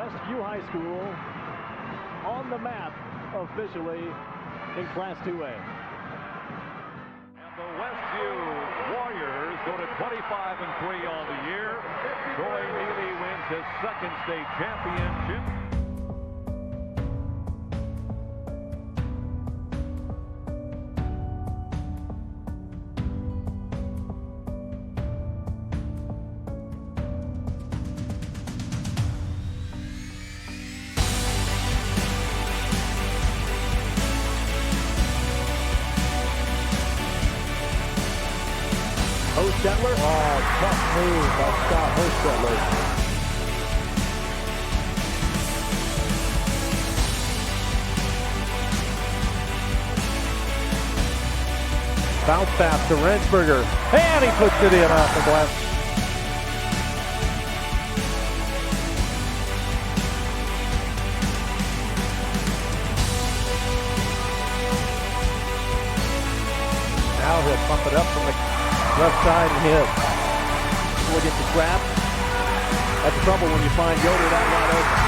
Westview High School on the map officially in Class 2A. And the Westview Warriors go to 25-3 on the year. Troy Neely wins his second state championship. Hostetler. Oh, tough move by Scott Hostetler. Bounce pass to Rensberger. And he puts it in off the glass. Now he'll pump it up from the left side and hit. Will get the grab. That's trouble when you find Yoder that wide open.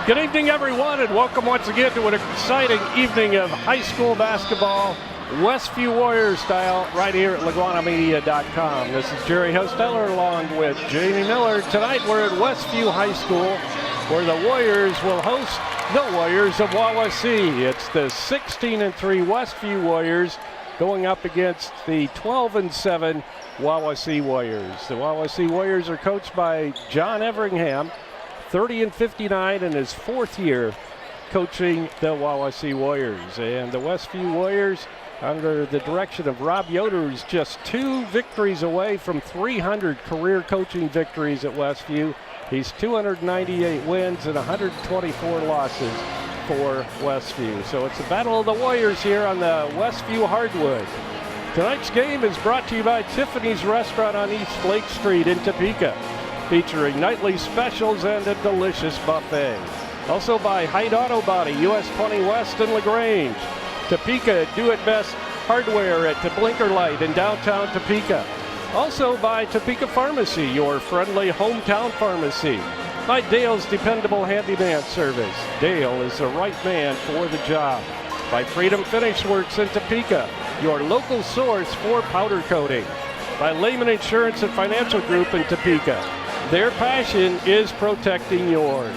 Good evening, everyone, and welcome once again to an exciting evening of high school basketball, Westview Warriors style, right here at LaGwanamedia.com. This is Jerry Hosteller along with Jamie Miller. Tonight we're at Westview High School, where the Warriors will host the Warriors of Wawasee. It's the 16-3 Westview Warriors going up against the 12-7 Wawasee Warriors. The Wawasee Warriors are coached by John Everingham, 30-59 in his fourth year coaching the Wawasee Warriors. And the Westview Warriors, under the direction of Rob Yoder, is just 2 victories away from 300 career coaching victories at Westview. He's 298 wins and 124 losses for Westview. So it's the Battle of the Warriors here on the Westview hardwood. Tonight's game is brought to you by Tiffany's Restaurant on East Lake Street in Topeka, featuring nightly specials and a delicious buffet. Also by Hyde Auto Body, US 20 West and LaGrange. Topeka Do It Best Hardware at the Blinker Light in downtown Topeka. Also by Topeka Pharmacy, your friendly hometown pharmacy. By Dale's Dependable Handyman Service. Dale is the right man for the job. By Freedom Finish Works in Topeka, your local source for powder coating. By Lehman Insurance and Financial Group in Topeka. Their passion is protecting yours.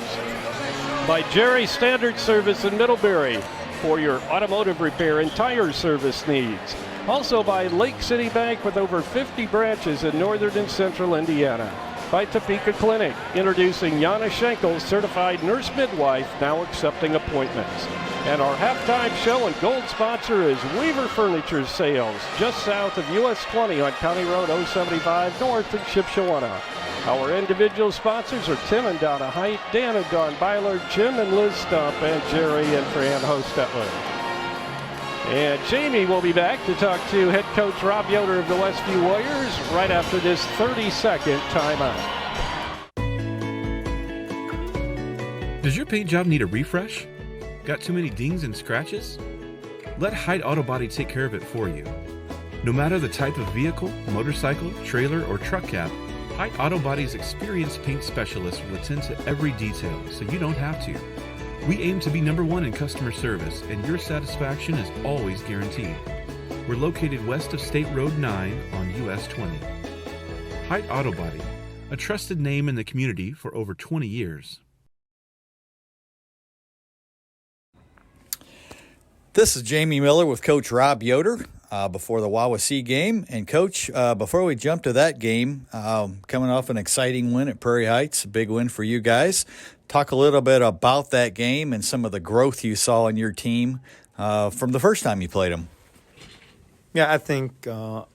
By Jerry Standard Service in Middlebury for your automotive repair and tire service needs. Also by Lake City Bank with over 50 branches in northern and central Indiana. By Topeka Clinic, introducing Yana Schenkel, certified nurse midwife, now accepting appointments. And our halftime show and gold sponsor is Weaver Furniture Sales, just south of US 20 on County Road 075 north of Shipshewana. Our individual sponsors are Tim and Donna Height, Dan and Dawn Byler, Jim and Liz Stump, and Jerry and Fran Hostetler. And Jamie will be back to talk to head coach Rob Yoder of the Westview Warriors right after this 30-second timeout. Does your paint job need a refresh? Got too many dings and scratches? Let Hyde Auto Body take care of it for you. No matter the type of vehicle, motorcycle, trailer, or truck cab, Hyde Auto Body's experienced paint specialists will attend to every detail, so you don't have to. We aim to be #1 in customer service, and your satisfaction is always guaranteed. We're located west of State Road 9 on US 20. Hyde Auto Body, a trusted name in the community for over 20 years. This is Jamie Miller with Coach Rob Yoder. before the Wawasee game. And, Coach, before we jump to that game, coming off an exciting win at Prairie Heights, a big win for you guys. Talk a little bit about that game and some of the growth you saw in your team from the first time you played them. Yeah, I think the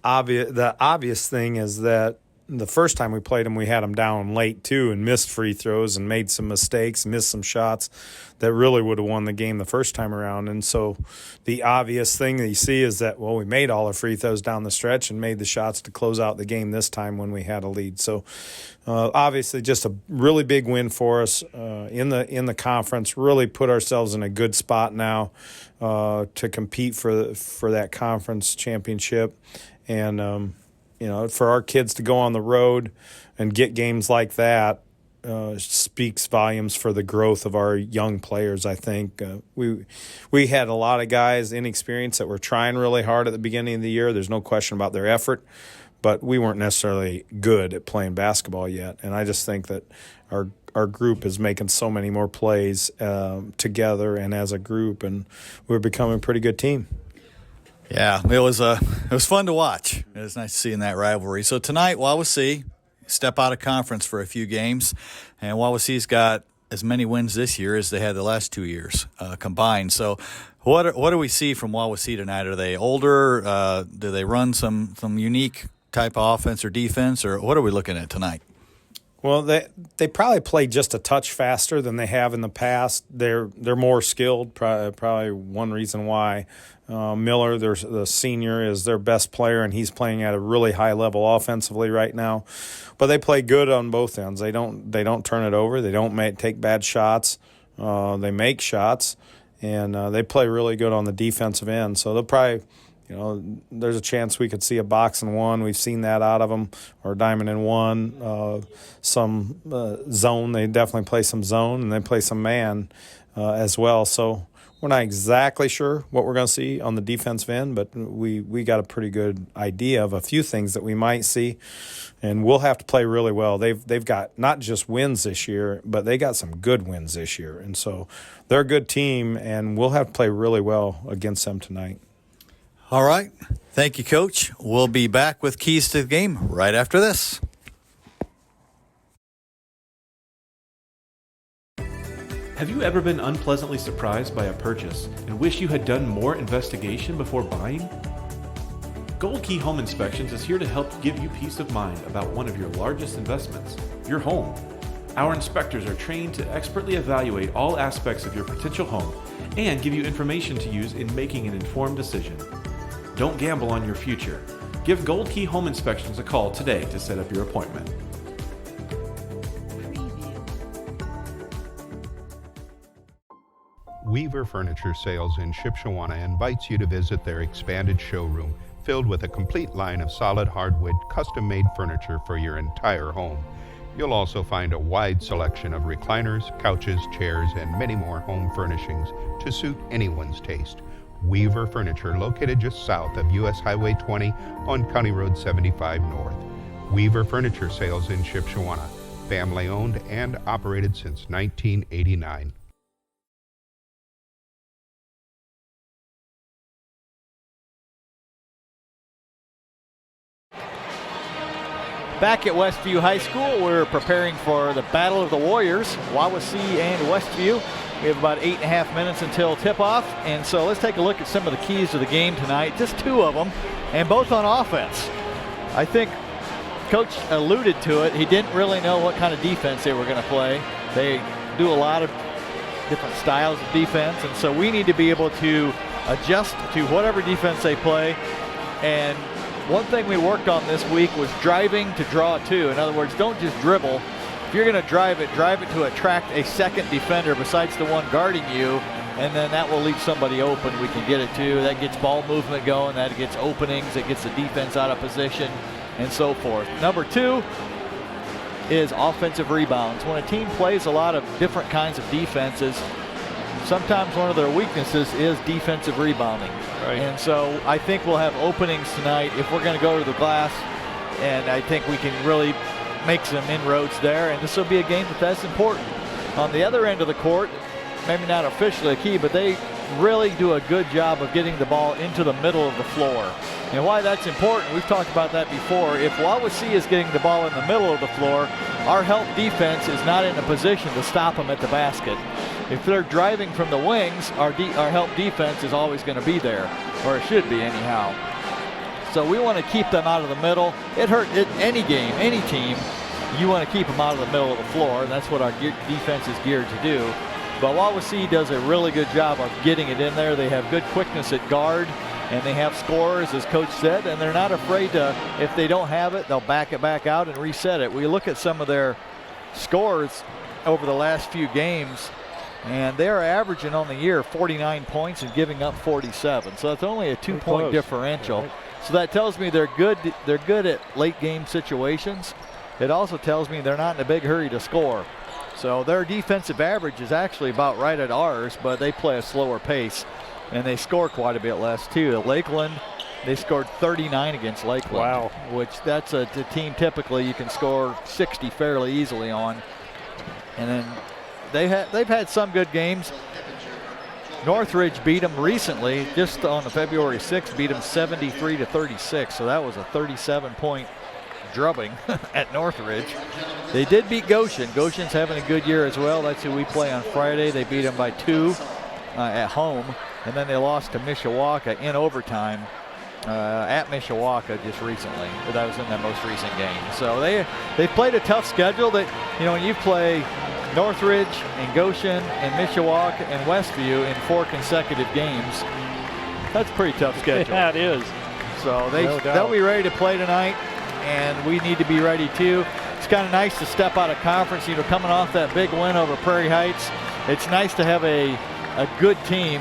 obvious thing is that the first time we played them, we had them down late, too, and missed free throws and made some mistakes, missed some shots that really would have won the game the first time around. And so the obvious thing that you see is that, well, we made all our free throws down the stretch and made the shots to close out the game this time when we had a lead. So obviously just a really big win for us in the conference, really put ourselves in a good spot now to compete for that conference championship. And for our kids to go on the road and get games like that speaks volumes for the growth of our young players, I think. We had a lot of guys inexperienced that were trying really hard at the beginning of the year. There's no question about their effort, but we weren't necessarily good at playing basketball yet. And I just think that our group is making so many more plays together and as a group, and we're becoming a pretty good team. Yeah, it was fun to watch. It was nice seeing that rivalry. So tonight, Wawasee step out of conference for a few games, and Wawasee's got as many wins this year as they had the last 2 years combined. So what do we see from Wawasee tonight? Are they older? Do they run some unique type of offense or defense, or what are we looking at tonight? Well, they probably play just a touch faster than they have in the past. They're more skilled. Probably one reason why Miller, the senior, is their best player, and he's playing at a really high level offensively right now. But they play good on both ends. They don't turn it over. They don't take bad shots. They make shots, and they play really good on the defensive end. So they'll probably. There's a chance we could see a box and one. We've seen that out of them, or diamond and one. Some zone. They definitely play some zone, and they play some man as well. So we're not exactly sure what we're going to see on the defensive end, but we got a pretty good idea of a few things that we might see, and we'll have to play really well. They've got not just wins this year, but they got some good wins this year, and so they're a good team, and we'll have to play really well against them tonight. All right. Thank you, Coach. We'll be back with keys to the game right after this. Have you ever been unpleasantly surprised by a purchase and wish you had done more investigation before buying? Gold Key Home Inspections is here to help give you peace of mind about one of your largest investments, your home. Our inspectors are trained to expertly evaluate all aspects of your potential home and give you information to use in making an informed decision. Don't gamble on your future. Give Gold Key Home Inspections a call today to set up your appointment. Weaver Furniture Sales in Shipshewana invites you to visit their expanded showroom filled with a complete line of solid hardwood, custom-made furniture for your entire home. You'll also find a wide selection of recliners, couches, chairs, and many more home furnishings to suit anyone's taste. Weaver Furniture, located just south of U.S. Highway 20 on County Road 75 North. Weaver Furniture Sales in Shipshewana, family-owned and operated since 1989. Back at Westview High School, we're preparing for the Battle of the Warriors, Wawasee and Westview. We have about 8.5 minutes until tip-off, and so let's take a look at some of the keys to the game tonight. Just two of them, and both on offense. I think Coach alluded to it. He didn't really know what kind of defense they were going to play. They do a lot of different styles of defense, and so we need to be able to adjust to whatever defense they play. And one thing we worked on this week was driving to draw two. In other words, don't just dribble. If you're going to drive it to attract a second defender besides the one guarding you, and then that will leave somebody open we can get it to. That gets ball movement going, that gets openings, it gets the defense out of position, and so forth. Number two is offensive rebounds. When a team plays a lot of different kinds of defenses, sometimes one of their weaknesses is defensive rebounding. Right. And so I think we'll have openings tonight if we're going to go to the glass, and I think we can really make some inroads there, and this will be a game that's important. On the other end of the court, maybe not officially a key, but they really do a good job of getting the ball into the middle of the floor. And why that's important, we've talked about that before. If Wawasee is getting the ball in the middle of the floor, our help defense is not in a position to stop them at the basket. If they're driving from the wings, our help defense is always going to be there, or it should be anyhow. So we want to keep them out of the middle. It hurt any game, any team. You want to keep them out of the middle of the floor, and that's what our defense is geared to do. But Wawasee does a really good job of getting it in there. They have good quickness at guard, and they have scorers, as Coach said, and they're not afraid to, if they don't have it, they'll back it back out and reset it. We look at some of their scores over the last few games, and they're averaging on the year 49 points and giving up 47. So that's only a 2-point differential. So that tells me they're good at late game situations. It also tells me they're not in a big hurry to score. So their defensive average is actually about right at ours, but they play a slower pace, and they score quite a bit less too. Lakeland, they scored 39 against Lakeland. Wow. Which that's a team typically you can score 60 fairly easily on. And then they've had some good games. Northridge beat them recently, just on the February 6th, beat them 73-36. So that was a 37-point drubbing at Northridge. They did beat Goshen. Goshen's having a good year as well. That's who we play on Friday. They beat them by 2 at home, and then they lost to Mishawaka in overtime at Mishawaka just recently. That was in their most recent game. So they played a tough schedule. That, you know, when you play Northridge and Goshen and Mishawaka and Westview in 4 consecutive games, that's a pretty tough schedule. Yeah, it is. So they'll be ready to play tonight, and we need to be ready too. It's kind of nice to step out of conference, you know, coming off that big win over Prairie Heights. It's nice to have a good team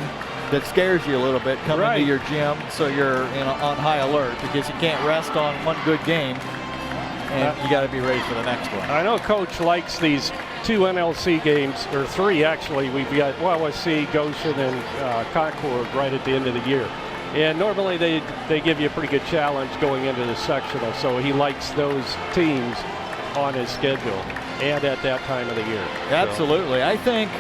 that scares you a little bit coming to your gym, so you're on high alert, because you can't rest on one good game, and you got to be ready for the next one. I know Coach likes these 2 NLC games, or 3 actually. We've got Wawasee, Goshen, and Concord right at the end of the year. And normally they give you a pretty good challenge going into the sectional, so he likes those teams on his schedule and at that time of the year. Absolutely. So I think,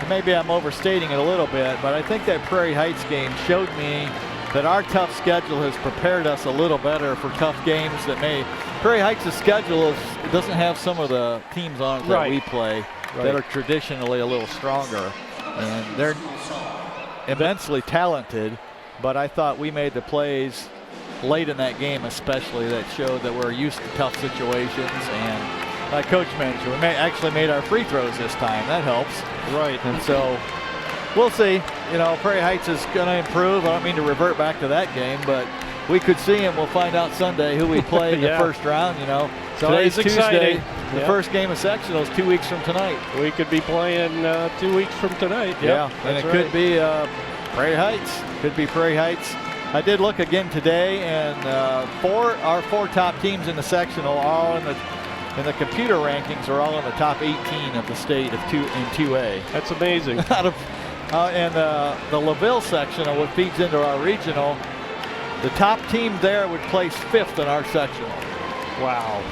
maybe I'm overstating it a little bit, but I think that Prairie Heights game showed me that our tough schedule has prepared us a little better for tough games that may. Prairie Heights' schedule doesn't have some of the teams on it that we play that are traditionally a little stronger, and they're immensely talented. But I thought we made the plays late in that game, especially, that showed that we're used to tough situations. And like Coach mentioned, we actually made our free throws this time. That helps. Right. And so we'll see. You know, Prairie Heights is going to improve. I don't mean to revert back to that game, but we could see him. We'll find out Sunday who we play in the first round. You know, today's Tuesday. The first game of sectionals 2 weeks from tonight. We could be playing 2 weeks from tonight. Yeah, and it could be Prairie Heights. Could be Prairie Heights. I did look again today, and our 4 top teams in the sectional are all in the computer rankings are all in the top 18 of the state in 2A. That's amazing. And the LaVille sectional, which feeds into our regional, the top team there would place 5th in our sectional. Wow.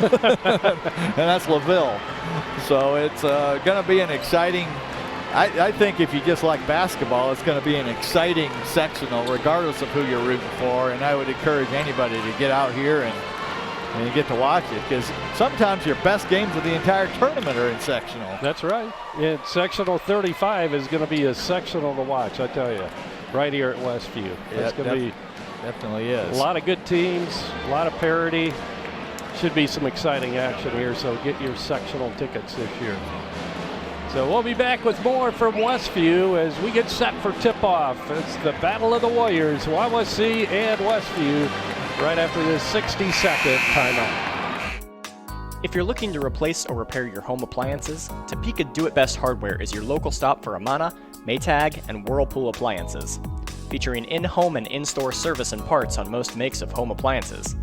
And that's LaVille. So it's going to be an exciting. I think if you just like basketball, it's going to be an exciting sectional regardless of who you're rooting for, and I would encourage anybody to get out here and get to watch it, because sometimes your best games of the entire tournament are in sectional. That's right. And sectional 35 is going to be a sectional to watch, I tell you, right here at Westview. It's going to be definitely is. A lot of good teams, a lot of parity. Should be some exciting action here, so get your sectional tickets this year. So we'll be back with more from Westview as we get set for tip-off. It's the Battle of the Warriors, Wawasee and Westview, right after this 60-second timeout. If you're looking to replace or repair your home appliances, Topeka Do It Best Hardware is your local stop for Amana, Maytag, and Whirlpool appliances. Featuring in-home and in-store service and parts on most makes of home appliances.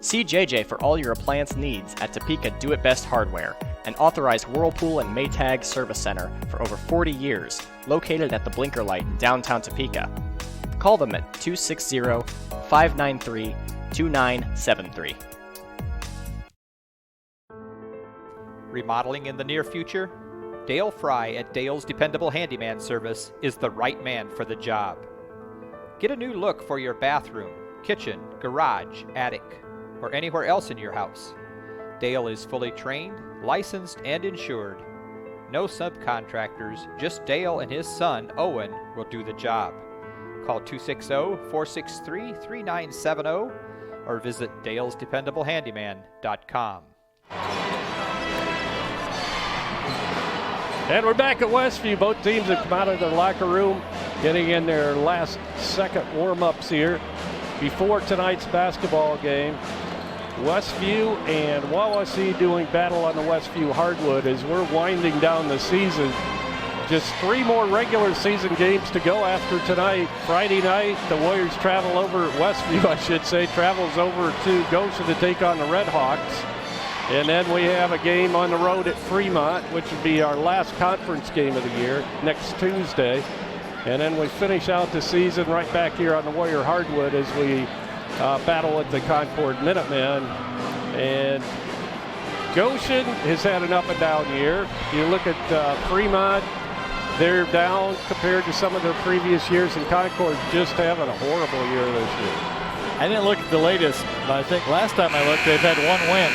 See JJ for all your appliance needs at Topeka Do It Best Hardware, an authorized Whirlpool and Maytag service center for over 40 years, located at the Blinker Light in downtown Topeka. Call them at 260-593-2973. Remodeling in the near future? Dale Fry at Dale's Dependable Handyman Service is the right man for the job. Get a new look for your bathroom, kitchen, garage, attic, or anywhere else in your house. Dale is fully trained, licensed, and insured. No subcontractors, just Dale and his son, Owen, will do the job. Call 260-463-3970 or visit dalesdependablehandyman.com. And we're back at Westview. Both teams have come out of their locker room, getting in their last second warm-ups here before tonight's basketball game. Westview and Wawasee doing battle on the Westview hardwood as we're winding down the season. Just 3 more regular season games to go after tonight. Friday night, the Warriors travel over, Westview I should say, travels over to Goshen to take on the Red Hawks. And then we have a game on the road at Fremont, which would be our last conference game of the year, next Tuesday. And then we finish out the season right back here on the Warrior hardwood as we battle with the Concord Minutemen. And Goshen has had an up and down year. You look at Fremont, they're down compared to some of their previous years, and Concord just having a horrible year this year. I didn't look at the latest, but I think last time I looked, they've had 1 win.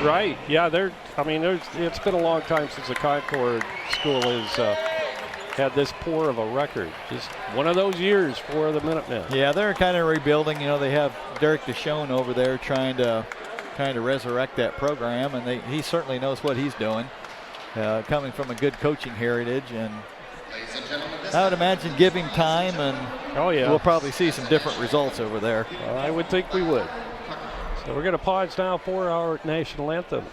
Right. Yeah. It's been a long time since the Concord school has had this poor of a record. Just one of those years for the Minutemen. Yeah, they're kind of rebuilding. You know, they have Derek DeShone over there trying to resurrect that program, and he certainly knows what he's doing. Coming from a good coaching heritage, and I would imagine give him time, and we'll probably see some different results over there. I would think we would. So we're going to pause now for our national anthem.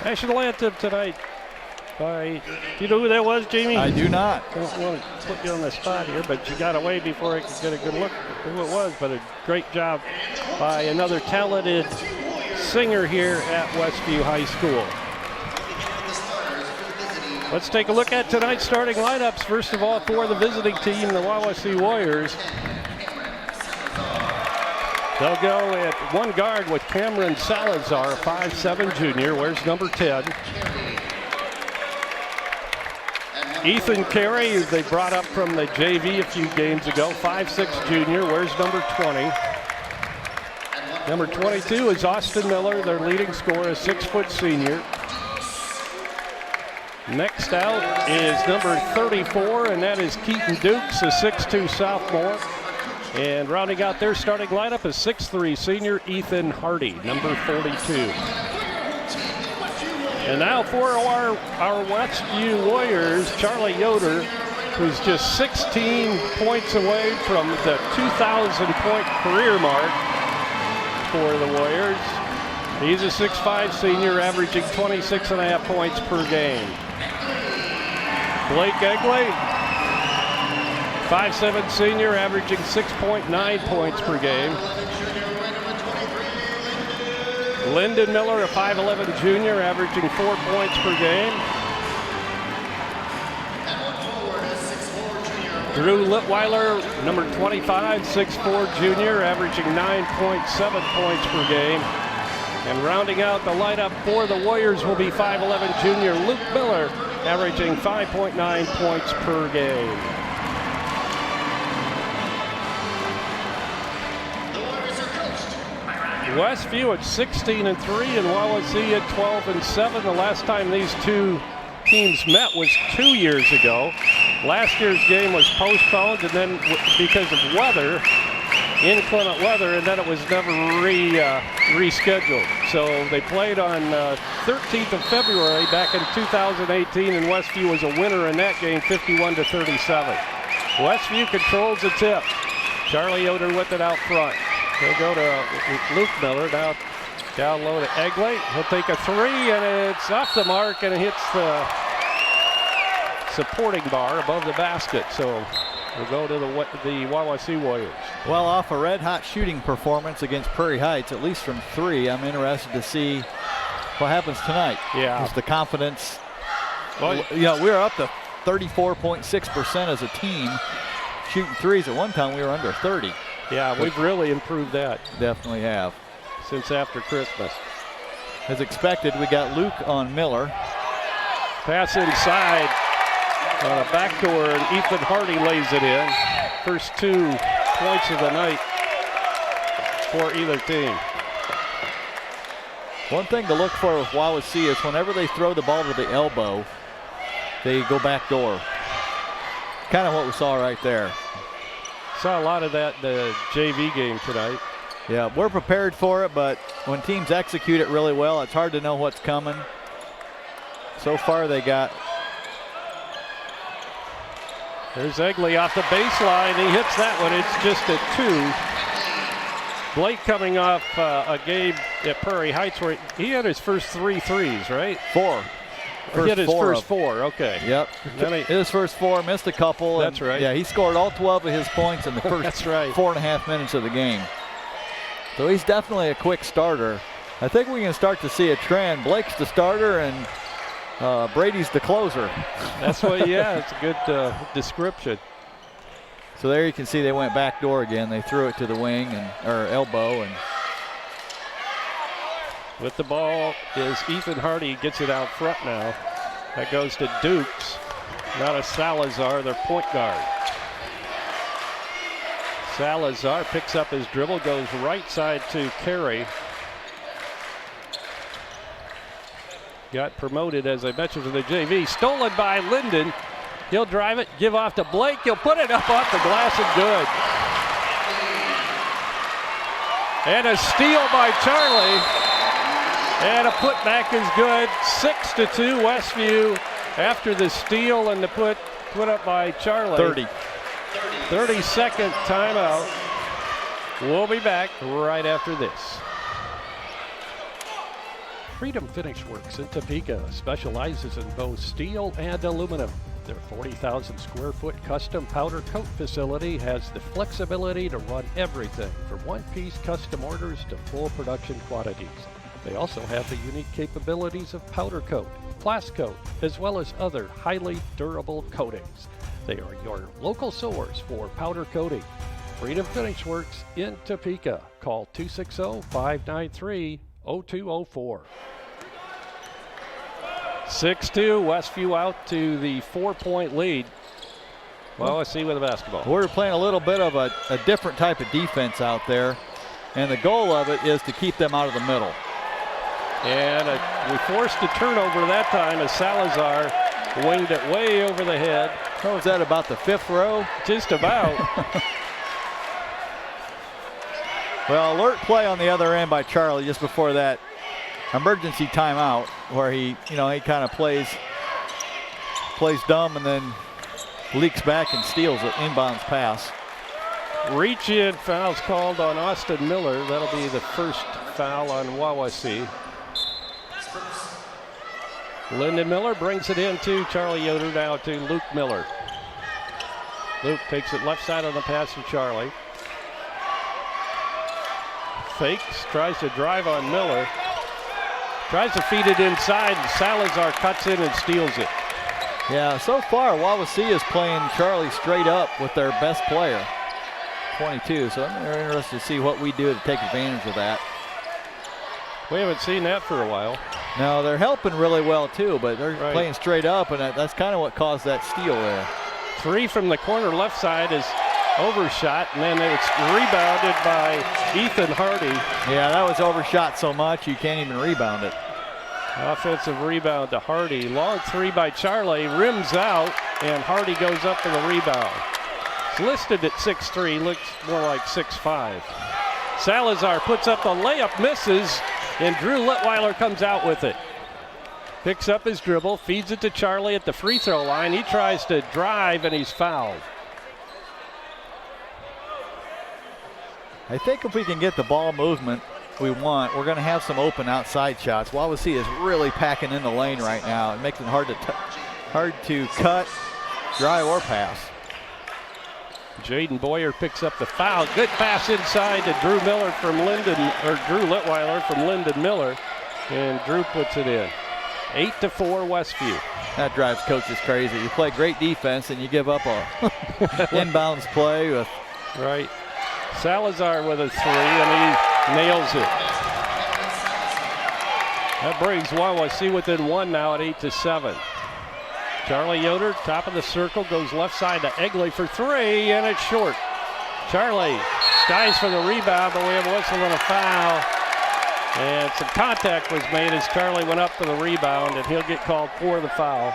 National anthem tonight by, do you know who that was, Jamie? I do not. I don't want to put you on the spot here, but you got away before I could get a good look at who it was. But a great job by another talented singer here at Westview High School. Let's take a look at tonight's starting lineups. First of all, for the visiting team, the Wawasee Warriors. They'll go at one guard with Cameron Salazar, a 5'7" junior, wears number 10. Ethan Carey, who they brought up from the JV a few games ago, 5'6" junior, wears number 20. Number 22 is Austin Miller, their leading scorer, a 6-foot senior. Next out is number 34, and that is Keaton Dukes, a 6'2" sophomore. And rounding out their starting lineup is 6'3" senior Ethan Hardy, number 42. And now for our Westview Warriors, Charlie Yoder, who's just 16 points away from the 2,000-point career mark for the Warriors. He's a 6'5" senior, averaging 26.5 points per game. Blake Egley, 5'7" senior, averaging 6.9 points per game. Lyndon Miller, a 5'11" junior, averaging 4 points per game. Drew Litweiler, number 25, 6'4" junior, averaging 9.7 points per game. And rounding out the lineup for the Warriors will be 5'11" junior Luke Miller, averaging 5.9 points per game. Westview at 16-3 and Wawasee at 12-7. The last time these two teams met was 2 years ago. Last year's game was postponed, and then because of weather, inclement weather, and then it was never rescheduled. So they played on 13th of February back in 2018, and Westview was a winner in that game, 51-37. Westview controls the tip. Charlie Yoder with it out front. He'll go to Luke Miller, now down low to Egley. He'll take a three, and it's off the mark, and it hits the supporting bar above the basket. So we'll go to the Wawasee Warriors. Well, off a red-hot shooting performance against Prairie Heights, at least from three, I'm interested to see what happens tonight. Yeah. Is the confidence, well, you know, we were up to 34.6% as a team shooting threes. At one time, we were under 30. Yeah, we've really improved that. Definitely have. Since after Christmas. As expected, we got Luke on Miller. Pass inside on a backdoor, and Ethan Hardy lays it in. First 2 points of the night for either team. One thing to look for with Wawasee is whenever they throw the ball to the elbow, they go backdoor. Kind of what we saw right there. Saw a lot of that in the JV game tonight. Yeah, we're prepared for it, but when teams execute it really well, it's hard to know what's coming. So far they got. There's Egley off the baseline. He hits that one. It's just a 2. Blake coming off a game at Prairie Heights where he had his first 3 threes, right? 4. He hit his first 4, okay. Yep. His first 4, missed a couple. That's right. Yeah, he scored all 12 of his points in the first That's right. 4.5 minutes of the game. So he's definitely a quick starter. I think we can start to see a trend. Blake's the starter and Brady's the closer. That's what, yeah, it's a good description. So there you can see they went backdoor again. They threw it to the wing or elbow, and with the ball is Ethan Hardy, gets it out front now. That goes to Dukes, not a Salazar, their point guard. Salazar picks up his dribble, goes right side to Carey. Got promoted, as I mentioned, to the JV. Stolen by Linden. He'll drive it, give off to Blake. He'll put it up off the glass and good. And a steal by Charlie. And a putback is good. 6-2 Westview after the steal and the put up by Charlie. 30-second timeout. We'll be back right after this. Freedom Finish Works in Topeka specializes in both steel and aluminum. Their 40,000 square foot custom powder coat facility has the flexibility to run everything from one-piece custom orders to full production quantities. They also have the unique capabilities of powder coat, blast coat, as well as other highly durable coatings. They are your local source for powder coating. Freedom Finish Works in Topeka. Call 260-593-0204. 6-2, Westview out to the 4-point lead. Well, let's see with the basketball. We're playing a little bit of a different type of defense out there, and the goal of it is to keep them out of the middle. And we forced a turnover that time as Salazar winged it way over the head. What was that, about the 5th row? Just about. Well, alert play on the other end by Charlie just before that emergency timeout where he kind of plays dumb and then leaks back and steals an inbounds pass. Reach in fouls called on Austin Miller. That'll be the first foul on Wawasee. Lyndon Miller brings it in to Charlie Yoder, now to Luke Miller. Luke takes it left side on the pass to Charlie. Fakes, tries to drive on Miller. Tries to feed it inside, and Salazar cuts in and steals it. Yeah, so far Wawasee is playing Charlie straight up with their best player, 22. So I'm very interested to see what we do to take advantage of that. We haven't seen that for a while. No, they're helping really well too, but they're playing straight up, and that's kind of what caused that steal there. 3 from the corner left side is overshot, and then it's rebounded by Ethan Hardy. Yeah, that was overshot so much you can't even rebound it. Offensive rebound to Hardy. Long 3 by Charlie, rims out, and Hardy goes up for the rebound. It's listed at 6'3", looks more like 6'5". Salazar puts up the layup, misses, and Drew Litweiler comes out with it. Picks up his dribble, feeds it to Charlie at the free throw line. He tries to drive, and he's fouled. I think if we can get the ball movement we want, we're going to have some open outside shots. Wawasee is really packing in the lane right now. It makes it hard to cut, drive, or pass. Jaden Boyer picks up the foul. Good pass inside to Drew Litweiler from Lyndon Miller, and Drew puts it in. 8-4 Westview. That drives coaches crazy. You play great defense and you give up a inbounds play with. Right. Salazar with a 3, and he nails it. That brings Wawasee within 1 now at 8-7. Charlie Yoder, top of the circle, goes left side to Egley for 3, and it's short. Charlie skies for the rebound, but we have a whistle and a foul. And some contact was made as Charlie went up for the rebound, and he'll get called for the foul.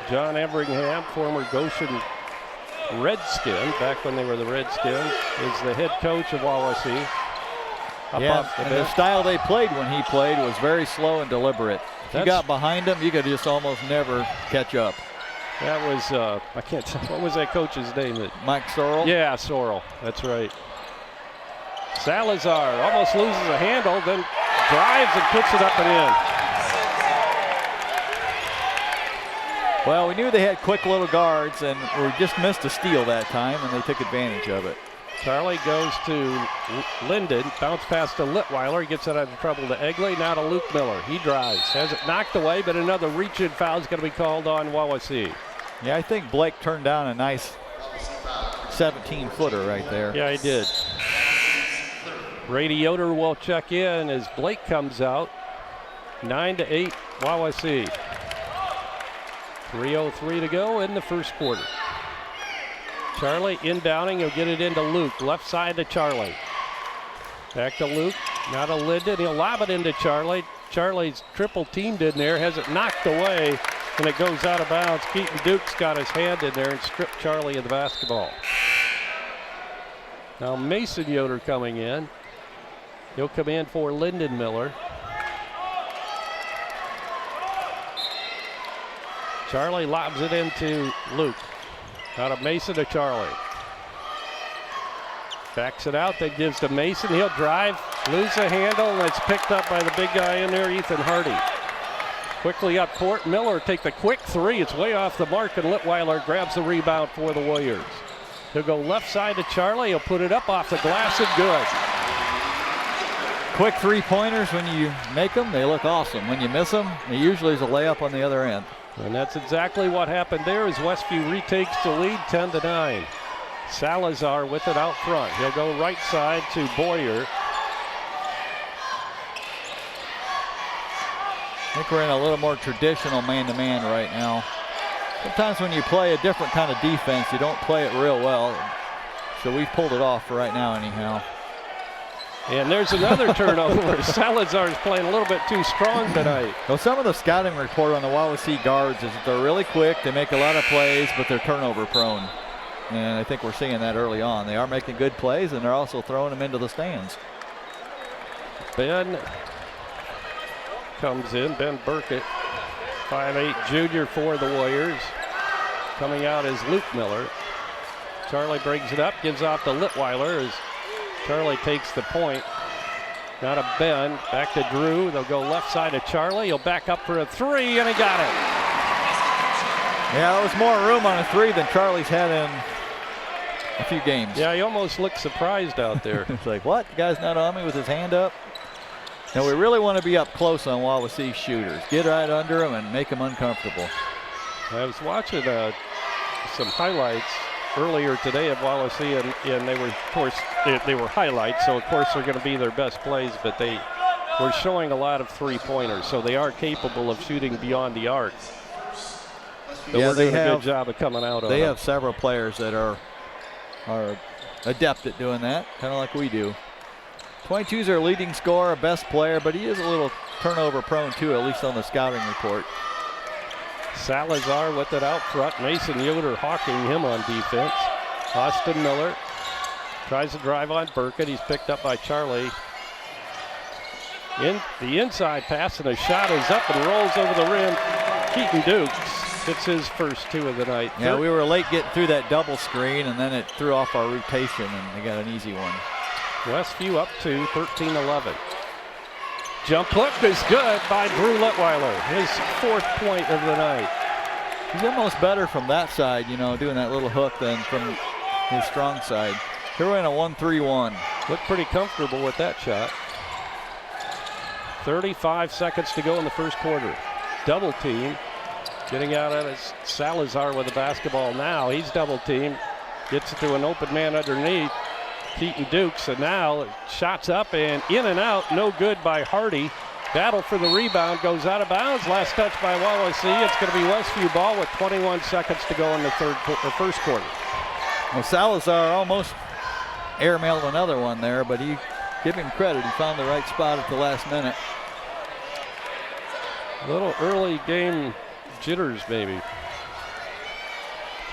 John Everingham, former Goshen Redskin, back when they were the Redskins, is the head coach of Wawasee. The style they played when he played was very slow and deliberate. If you got behind him, you could just almost never catch up. That was, I can't tell, what was that coach's name? Mike Sorrell? Yeah, Sorrell, that's right. Salazar almost loses a handle, then drives and puts it up and in. Well, we knew they had quick little guards, and we just missed a steal that time, and they took advantage of it. Charlie goes to Linden, bounce pass to Litweiler. He gets it out of trouble to Egley, now to Luke Miller. He drives, has it knocked away, but another reach-in foul is going to be called on Wawasee. Yeah, I think Blake turned down a nice 17-footer right there. Yeah, he did. Brady Yoder will check in as Blake comes out. 9-8 Wawasee. 3:03 to go in the first quarter. Charlie inbounding, he'll get it into Luke. Left side to Charlie. Back to Luke, now to Linden. He'll lob it into Charlie. Charlie's triple teamed in there, has it knocked away, and it goes out of bounds. Keaton Duke's got his hand in there and stripped Charlie of the basketball. Now Mason Yoder coming in. He'll come in for Lyndon Miller. Charlie lobs it into Luke. Out of Mason to Charlie. Backs it out, then gives to Mason. He'll drive, lose the handle, and it's picked up by the big guy in there, Ethan Hardy. Quickly up court, Miller take the quick 3. It's way off the mark, and Litweiler grabs the rebound for the Warriors. He'll go left side to Charlie. He'll put it up off the glass and good. Quick 3-pointers, when you make them, they look awesome. When you miss them, it usually is a layup on the other end. And that's exactly what happened there as Westview retakes the lead 10-9. Salazar with it out front. He'll go right side to Boyer. I think we're in a little more traditional man-to-man right now. Sometimes when you play a different kind of defense, you don't play it real well. So we've pulled it off for right now anyhow. And there's another turnover. Salazar's playing a little bit too strong tonight. Well, some of the scouting report on the Wawasee guards is that they're really quick, they make a lot of plays, but they're turnover prone. And I think we're seeing that early on. They are making good plays, and they're also throwing them into the stands. Ben comes in, Ben Burkett, 5'8" junior for the Warriors. Coming out is Luke Miller. Charlie brings it up, gives off to Litweiler as Charlie takes the point. Now to Ben, back to Drew. They'll go left side to Charlie. He'll back up for a 3, and he got it. Yeah, there was more room on a 3 than Charlie's had in a few games. Yeah, he almost looked surprised out there. It's like, what? The guy's not on me with his hand up? Now we really want to be up close on Wawasee shooters. Get right under them and make them uncomfortable. I was watching some highlights earlier today of Wawasee, and they were, of course, they were highlights, so of course they're going to be their best plays, but they were showing a lot of three-pointers, so they are capable of shooting beyond the arc. So yeah, we're doing a good job of coming out on They them. have several players that are adept at doing that, kind of like we do. 22 is our leading scorer, best player, but he is a little turnover prone too, at least on the scouting report. Salazar with it out front. Mason Yoder hawking him on defense. Austin Miller tries to drive on Burkett. He's picked up by Charlie. In the inside pass, and a shot is up and rolls over the rim. Keaton Dukes hits his first two of the night. Yeah, we were late getting through that double screen, and then it threw off our rotation, and they got an easy one. Westview up to 13-11. Jump hook is good by Drew Lettweiler, his 4th point of the night. He's almost better from that side, you know, doing that little hook than from his strong side. Here we're in a 1-3-1. Looked pretty comfortable with that shot. 35 seconds to go in the first quarter. Double team. Getting out at it, Salazar with the basketball now. He's double teamed. Gets it to an open man underneath. Keaton Dukes, and now shots up and in and out. No good by Hardy. Battle for the rebound, goes out of bounds. Last touch by Wawasee. It's going to be Westview ball with 21 seconds to go in the first quarter. Well, Salazar almost airmailed another one there, but give him credit. He found the right spot at the last minute. A little early game jitters, maybe.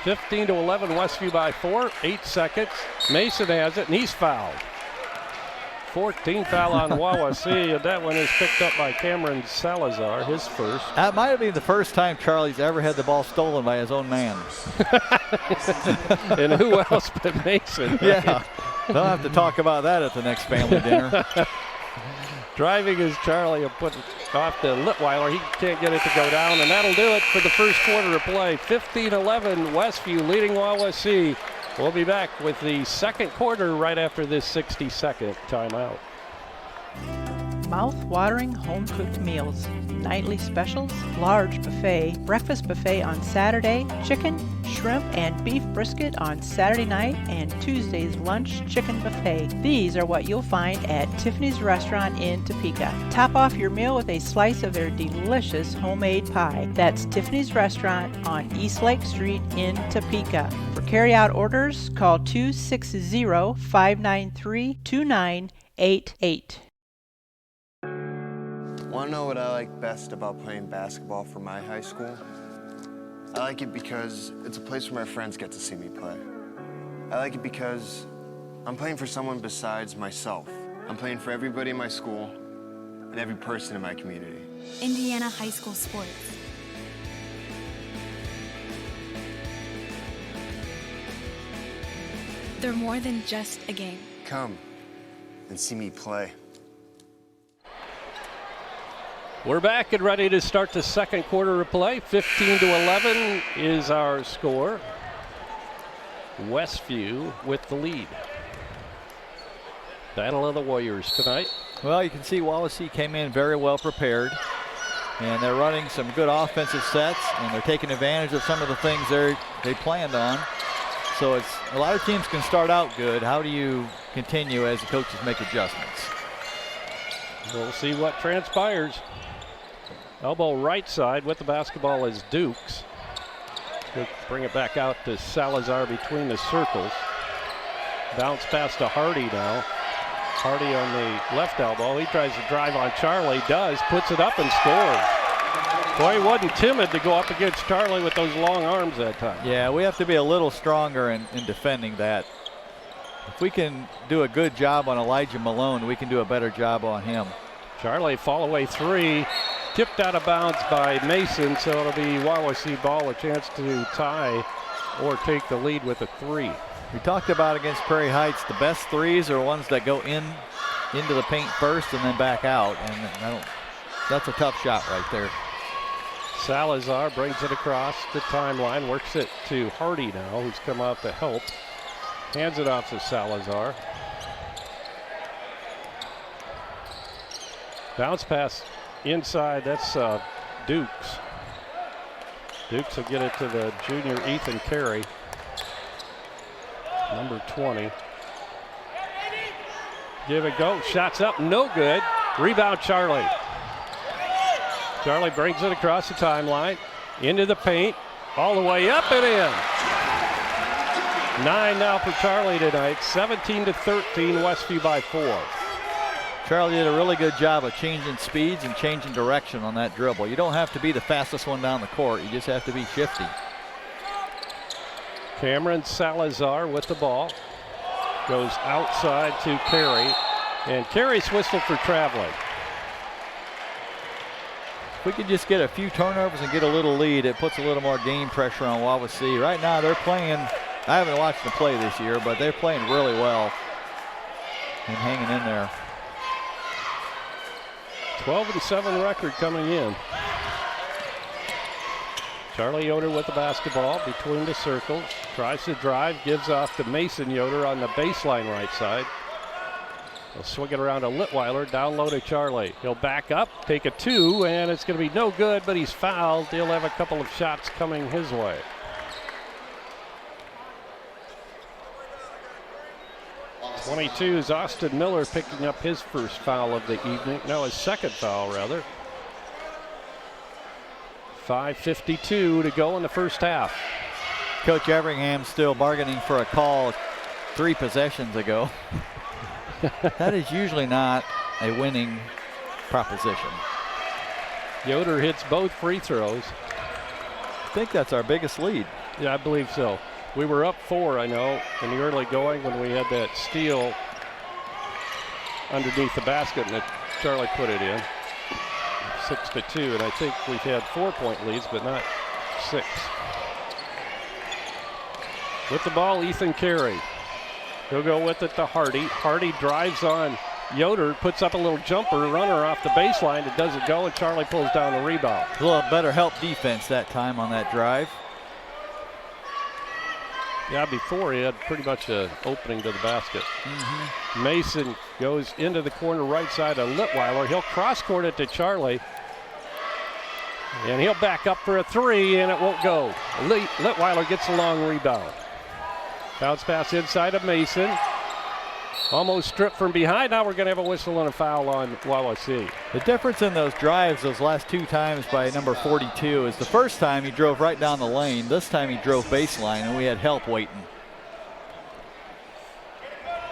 15-11, Westview by 4, 8 seconds. Mason has it, and he's fouled. 14 foul on Wawasee, and that one is picked up by Cameron Salazar, his first. That might have been the first time Charlie's ever had the ball stolen by his own man. And who else but Mason? Right? Yeah, they'll have to talk about that at the next family dinner. Driving is Charlie and put it off to Lettweiler. He can't get it to go down, and that'll do it for the first quarter of play. 15-11, Westview leading Wawasee. We'll be back with the second quarter right after this 60-second timeout. Mouth-watering home-cooked meals, nightly specials, large buffet, breakfast buffet on Saturday, chicken, shrimp, and beef brisket on Saturday night, and Tuesday's lunch chicken buffet. These are what you'll find at Tiffany's Restaurant in Topeka. Top off your meal with a slice of their delicious homemade pie. That's Tiffany's Restaurant on East Lake Street in Topeka. For carry-out orders, call 260-593-2988. Want to know what I like best about playing basketball for my high school? I like it because it's a place where my friends get to see me play. I like it because I'm playing for someone besides myself. I'm playing for everybody in my school and every person in my community. Indiana high school sports. They're more than just a game. Come and see me play. We're back and ready to start the second quarter of play. 15-11 is our score. Westview with the lead. Battle of the Warriors tonight. Well, you can see Wawasee came in very well prepared, and they're running some good offensive sets, and they're taking advantage of some of the things they planned on. So it's a lot of teams can start out good. How do you continue as the coaches make adjustments? We'll see what transpires. Elbow right side with the basketball is Dukes. He'll bring it back out to Salazar between the circles. Bounce pass to Hardy now. Hardy on the left elbow. He tries to drive on Charlie. Does. Puts it up and scores. Boy, he wasn't timid to go up against Charlie with those long arms that time. Yeah, we have to be a little stronger in defending that. If we can do a good job on Elijah Malone, we can do a better job on him. Charlie fall away three. Tipped out of bounds by Mason, so it'll be Wawasee ball, a chance to tie or take the lead with a three. We talked about against Prairie Heights, the best threes are ones that go into the paint first and then back out, and that's a tough shot right there. Salazar brings it across the timeline, works it to Hardy now, who's come out to help. Hands it off to Salazar. Bounce pass inside. That's Dukes. Dukes will get it to the junior Ethan Carey, number 20. Give it go. Shots up. No good. Rebound Charlie. Charlie brings it across the timeline. Into the paint. All the way up and in. 9 now for Charlie tonight. 17-13. Westview by 4. Charlie did a really good job of changing speeds and changing direction on that dribble. You don't have to be the fastest one down the court. You just have to be shifty. Cameron Salazar with the ball. Goes outside to Carey. And Carey's whistled for traveling. If we could just get a few turnovers and get a little lead, it puts a little more game pressure on Wawasee. Right now they're playing, I haven't watched them play this year, but they're playing really well and hanging in there. 12-7 record coming in. Charlie Yoder with the basketball between the circles. Tries to drive, gives off to Mason Yoder on the baseline right side. He'll swing it around to Litweiler, down low to Charlie. He'll back up, take a 2, and it's going to be no good, but he's fouled. He'll have a couple of shots coming his way. '22 is Austin Miller picking up his first foul of the evening. No, his second foul, rather. 5:52 to go in the first half. Coach Everingham still bargaining for a call 3 possessions ago. That is usually not a winning proposition. Yoder hits both free throws. I think that's our biggest lead. Yeah, I believe so. We were up 4, I know, in the early going when we had that steal underneath the basket, and Charlie put it in. 6-2, and I think we've had 4-point leads, but not 6. With the ball, Ethan Carey. He'll go with it to Hardy. Hardy drives on Yoder, puts up a little jumper, runner off the baseline. It doesn't go, and Charlie pulls down the rebound. A little better help defense that time on that drive. Yeah, before he had pretty much an opening to the basket. Mason goes into the corner right side of Litweiler. He'll cross-court it to Charlie. And he'll back up for a 3, and it won't go. Litweiler gets a long rebound. Bounce pass inside of Mason. Almost stripped from behind. Now we're going to have a whistle and a foul on Wawasee. The difference in those drives, those last 2 times by number 42, is the first time he drove right down the lane. This time he drove baseline, and we had help waiting.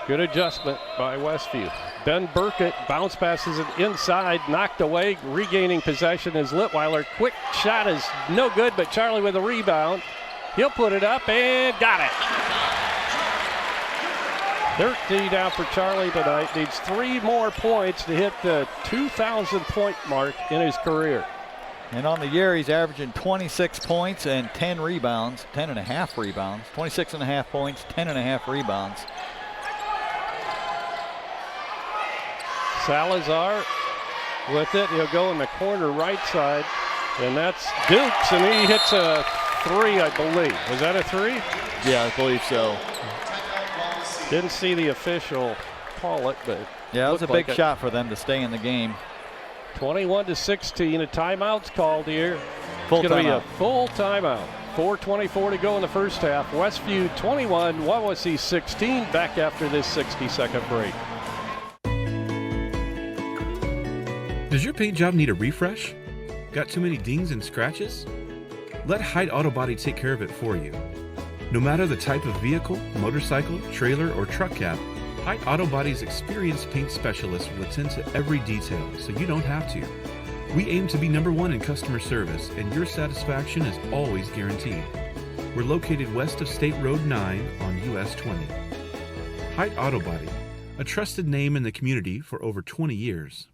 Good adjustment by Westview. Ben Burkett bounce passes it inside, knocked away, regaining possession is Litweiler. Quick shot is no good, but Charlie with a rebound. He'll put it up and got it. 13 out for Charlie tonight. Needs 3 more points to hit the 2,000-point mark in his career. And on the year, he's averaging 26 points and 10 rebounds, 10.5 rebounds, 26.5 points, 10.5 rebounds. Salazar with it. He'll go in the corner right side, and that's Dukes, and he hits a 3, I believe. Was that a 3? Yeah, I believe so. Didn't see the official call it, but yeah, it was a big shot for them to stay in the game. 21-16. A timeout's called here. Full it's going to be timeout. a full timeout. 4:24 to go in the first half. Westview 21, Wawasee 16. Back after this 60-second break. Does your paint job need a refresh? Got too many dings and scratches? Let Hyde Auto Body take care of it for you. No matter the type of vehicle, motorcycle, trailer, or truck cab, Hyde Auto Body's experienced paint specialists will attend to every detail so you don't have to. We aim to be #1 in customer service, and your satisfaction is always guaranteed. We're located west of State Road 9 on US 20. Hyde Auto Body, a trusted name in the community for over 20 years.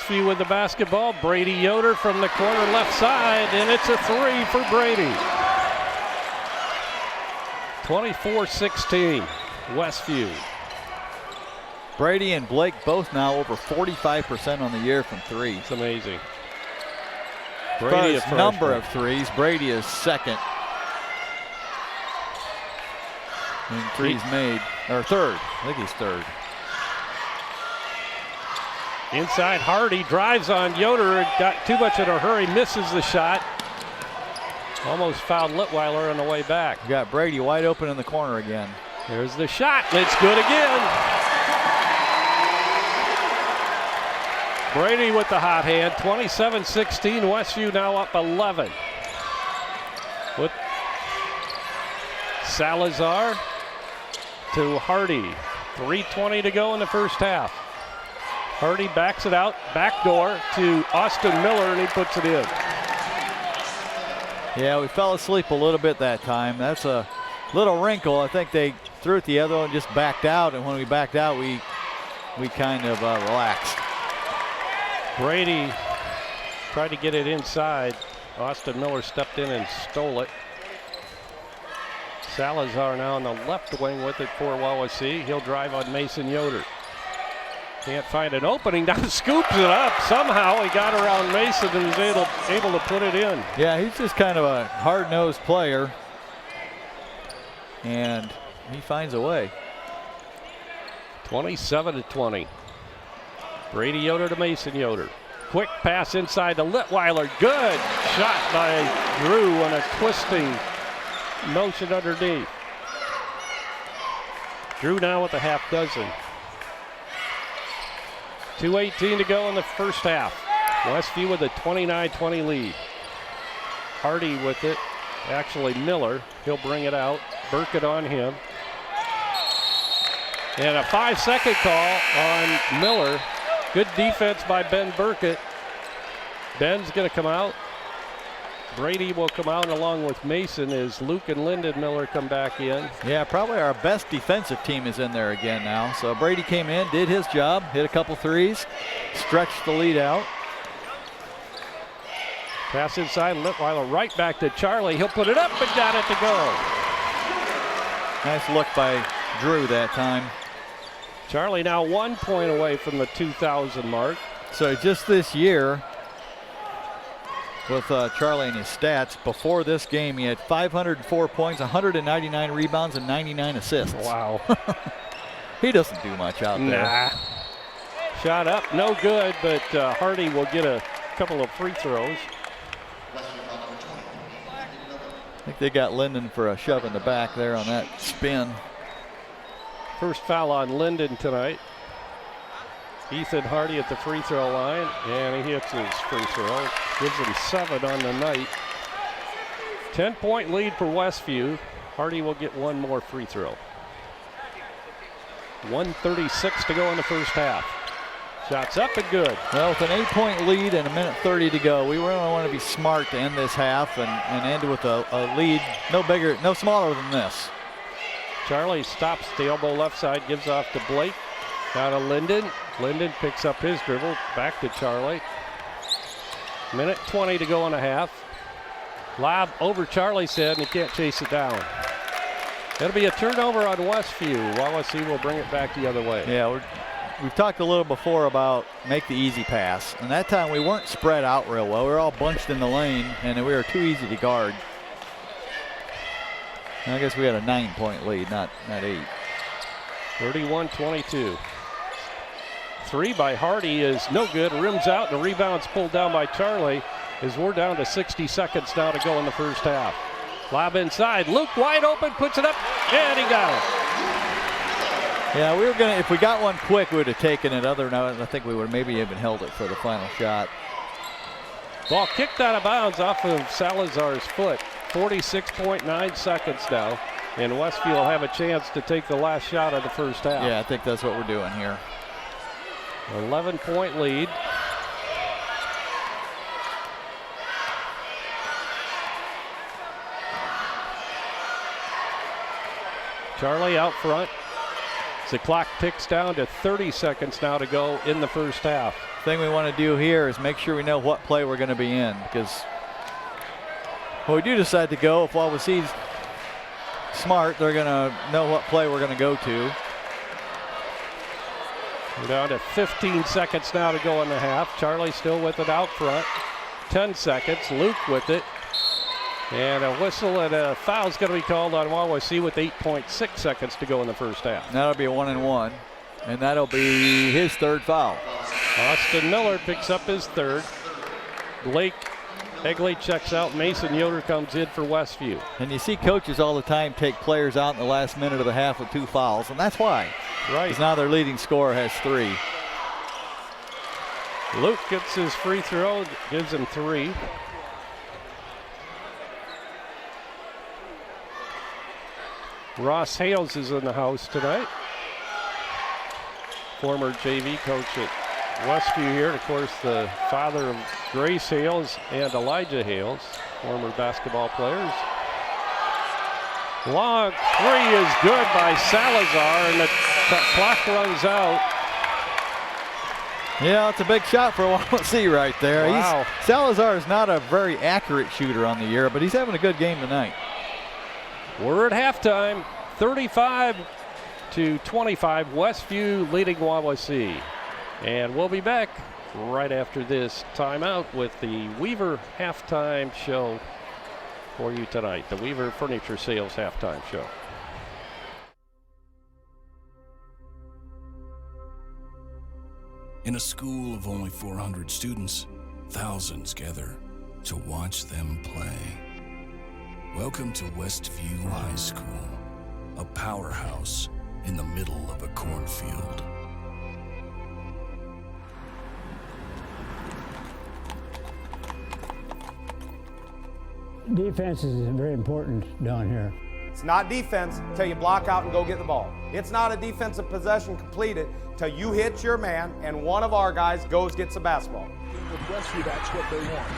Westview with the basketball. Brady Yoder from the corner left side, and it's a three for Brady. 24-16, Westview. Brady and Blake both now over 45% on the year from three. It's amazing. Brady a number of threes. Brady is second. And threes made, or third. I think he's third. Inside, Hardy drives on Yoder. Got too much in a hurry, misses the shot. Almost fouled Litweiler on the way back. You got Brady wide open in the corner again. There's the shot. It's good again. Brady with the hot hand. 27-16. Westview now up 11. With Salazar to Hardy. 3:20 to go in the first half. Hardy backs it out, backdoor to Austin Miller, and he puts it in. Yeah, we fell asleep a little bit that time. That's a little wrinkle. I think they threw it the other one and just backed out, and when we backed out, we kind of relaxed. Brady tried to get it inside. Austin Miller stepped in and stole it. Salazar now on the left wing with it for Wawasee. He'll drive on Mason Yoder. Can't find an opening. Now scoops it up. Somehow he got around Mason and was able to put it in. Yeah, he's just kind of a hard-nosed player, and he finds a way. 27-20. Brady Yoder to Mason Yoder. Quick pass inside to Litweiler. Good shot by Drew on a twisting motion underneath. Drew now with a half dozen. 2:18 to go in the first half. Westview with a 29-20 lead. Hardy with it. Actually Miller. He'll bring it out. Burkett on him. And a 5-second call on Miller. Good defense by Ben Burkett. Ben's going to come out. Brady will come out along with Mason as Luke and Lyndon Miller come back in. Yeah, probably our best defensive team is in there again now. So Brady came in, did his job, hit a couple threes, stretched the lead out. Pass inside, Litweiler right back to Charlie. He'll put it up and got it to go. Nice look by Drew that time. Charlie now 1 point away from the 2,000 mark. So just this year, with Charlie and his stats, before this game he had 504 points, 199 rebounds, and 99 assists. Wow. He doesn't do much out there. Nah. Shot up, no good, but Hardy will get a couple of free throws. I think they got Lyndon for a shove in the back there on that spin. First foul on Lyndon tonight. Ethan Hardy at the free throw line, and he hits his free throw. Gives him 7 on the night. 10-point lead for Westview. Hardy will get one more free throw. 1:36 to go in the first half. Shots up and good. Well, with an 8-point lead and 1:30 to go, we really want to be smart to end this half and end with a lead no smaller than this. Charlie stops the elbow left side, gives off to Blake. Now to Lyndon. Lyndon picks up his dribble, back to Charlie. 1:20 to go in a half. Lob over Charlie's head, and he can't chase it down. It'll be a turnover on Westview. Wawasee will bring it back the other way. Yeah, we've talked a little before about make the easy pass. And that time we weren't spread out real well. We were all bunched in the lane, and we were too easy to guard. And I guess we had a 9-point lead, not 8. 31-22. Three by Hardy is no good. Rims out, and the rebound's pulled down by Charlie as we're down to 60 seconds now to go in the first half. Lob inside. Luke wide open, puts it up, and he got it. Yeah, we were gonna. If we got one quick, we would have taken it. Other than I think we would maybe even held it for the final shot. Ball kicked out of bounds off of Salazar's foot. 46.9 seconds now, and Westview will have a chance to take the last shot of the first half. Yeah, I think that's what we're doing here. 11-point lead. Charlie out front. The clock ticks down to 30 seconds now to go in the first half. thing we want to do here is make sure we know what play we're going to be in, because when we do decide to go, if Wawasee's smart, they're going to know what play we're going to go to. We're down to 15 seconds now to go in the half. Charlie still with it out front. 10 seconds. Luke with it. And a whistle and a foul's going to be called on Wawasee with 8.6 seconds to go in the first half. That'll be a 1-and-1, and that'll be his third foul. Austin Miller picks up his third. Blake Egley checks out. Mason Yoder comes in for Westview. And you see coaches all the time take players out in the last minute of the half with 2 fouls, and that's why. Right. Because now their leading scorer has 3. Luke gets his free throw, gives him 3. Ross Hales is in the house tonight. Former JV coach at Westview here. And of course, the father of Grace Hales and Elijah Hales, former basketball players. Long three is good by Salazar, and the clock runs out. Yeah, it's a big shot for Wawasee right there. Wow. Salazar is not a very accurate shooter on the year, but he's having a good game tonight. We're at halftime, 35-25, Westview leading Wawasee. And we'll be back right after this timeout with the Weaver halftime show for you tonight, the Weaver Furniture Sales halftime show. In a school of only 400 students, thousands gather to watch them play. Welcome to Westview High School, a powerhouse in the middle of a cornfield. Defense is very important down here. It's not defense till you block out and go get the ball. It's not a defensive possession completed till you hit your man and one of our guys goes gets the basketball. With Westview, that's what they want.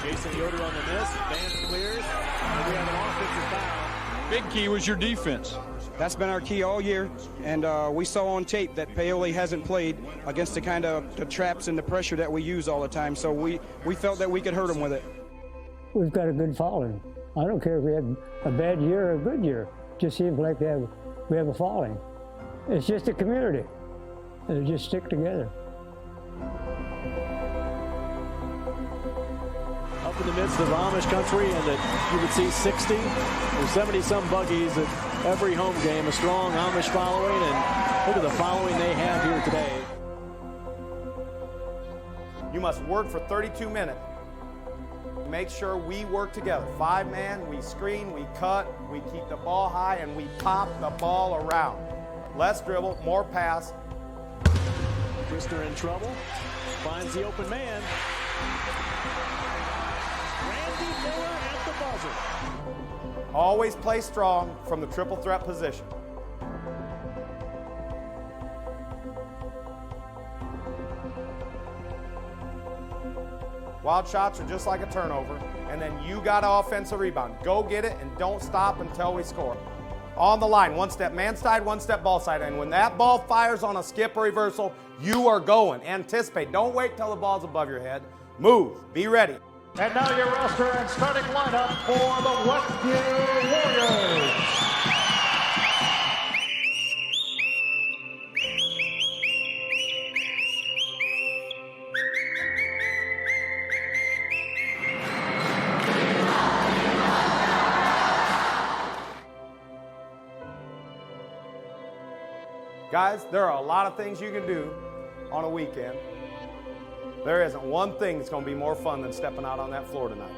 Jason Yoder on the miss, Vance clears, and we have an offensive foul. Big key was your defense. That's been our key all year, and we saw on tape that Paoli hasn't played against the kind of the traps and the pressure that we use all the time, so we felt that we could hurt him with it. We've got a good following. I don't care if we had a bad year or a good year. It just seems like we have a following. It's just a community. They just stick together. Up in the midst of Amish country, and that you would see 60 or 70-some buggies at every home game, a strong Amish following, and look at the following they have here today. You must work for 32 minutes. Make sure we work together. 5-man, we screen, we cut, we keep the ball high, and we pop the ball around. Less dribble, more pass. Twister in trouble, finds the open man. Randy Miller at the buzzer. Always play strong from the triple threat position. Wild shots are just like a turnover, and then you got an offensive rebound. Go get it and don't stop until we score. On the line, one step man side, one step ball side, and when that ball fires on a skip or reversal, you are going. Anticipate. Don't wait till the ball's above your head. Move. Be ready. And now your roster and starting lineup for the Westview Warriors. Guys, there are a lot of things you can do on a weekend. There isn't one thing that's going to be more fun than stepping out on that floor tonight.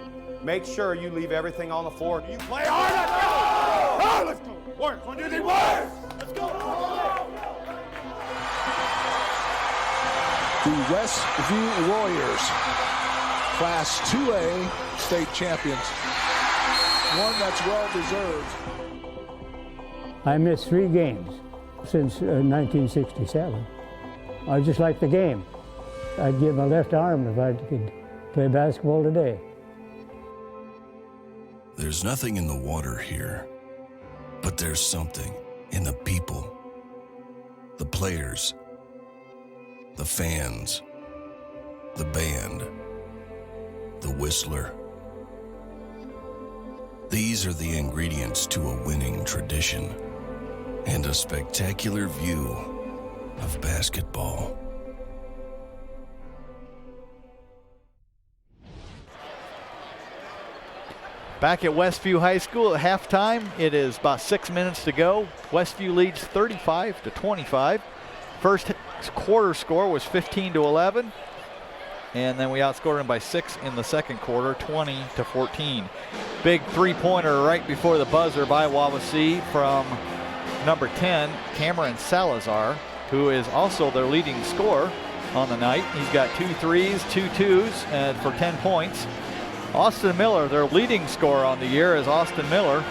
Make sure you leave everything on the floor. You play hard. Let's go. Work. One, two, three, work. Let's go. The Westview Warriors, Class 2A state champions. One that's well deserved. I missed 3 games since 1967. I just like the game. I'd give my left arm if I could play basketball today. There's nothing in the water here, but there's something in the people, the players, the fans, the band, the whistler. These are the ingredients to a winning tradition and a spectacular view of basketball. Back at Westview High School at halftime, it is about 6 minutes to go. Westview leads 35-25. First quarter score was 15-11, and then we outscored them by 6 in the second quarter, 20-14. Big three-pointer right before the buzzer by Wawasee from number 10, Cameron Salazar, who is also their leading scorer on the night. He's got 2 threes, 2 twos, and for 10 points. Austin Miller, their leading scorer on the year, is Austin Miller.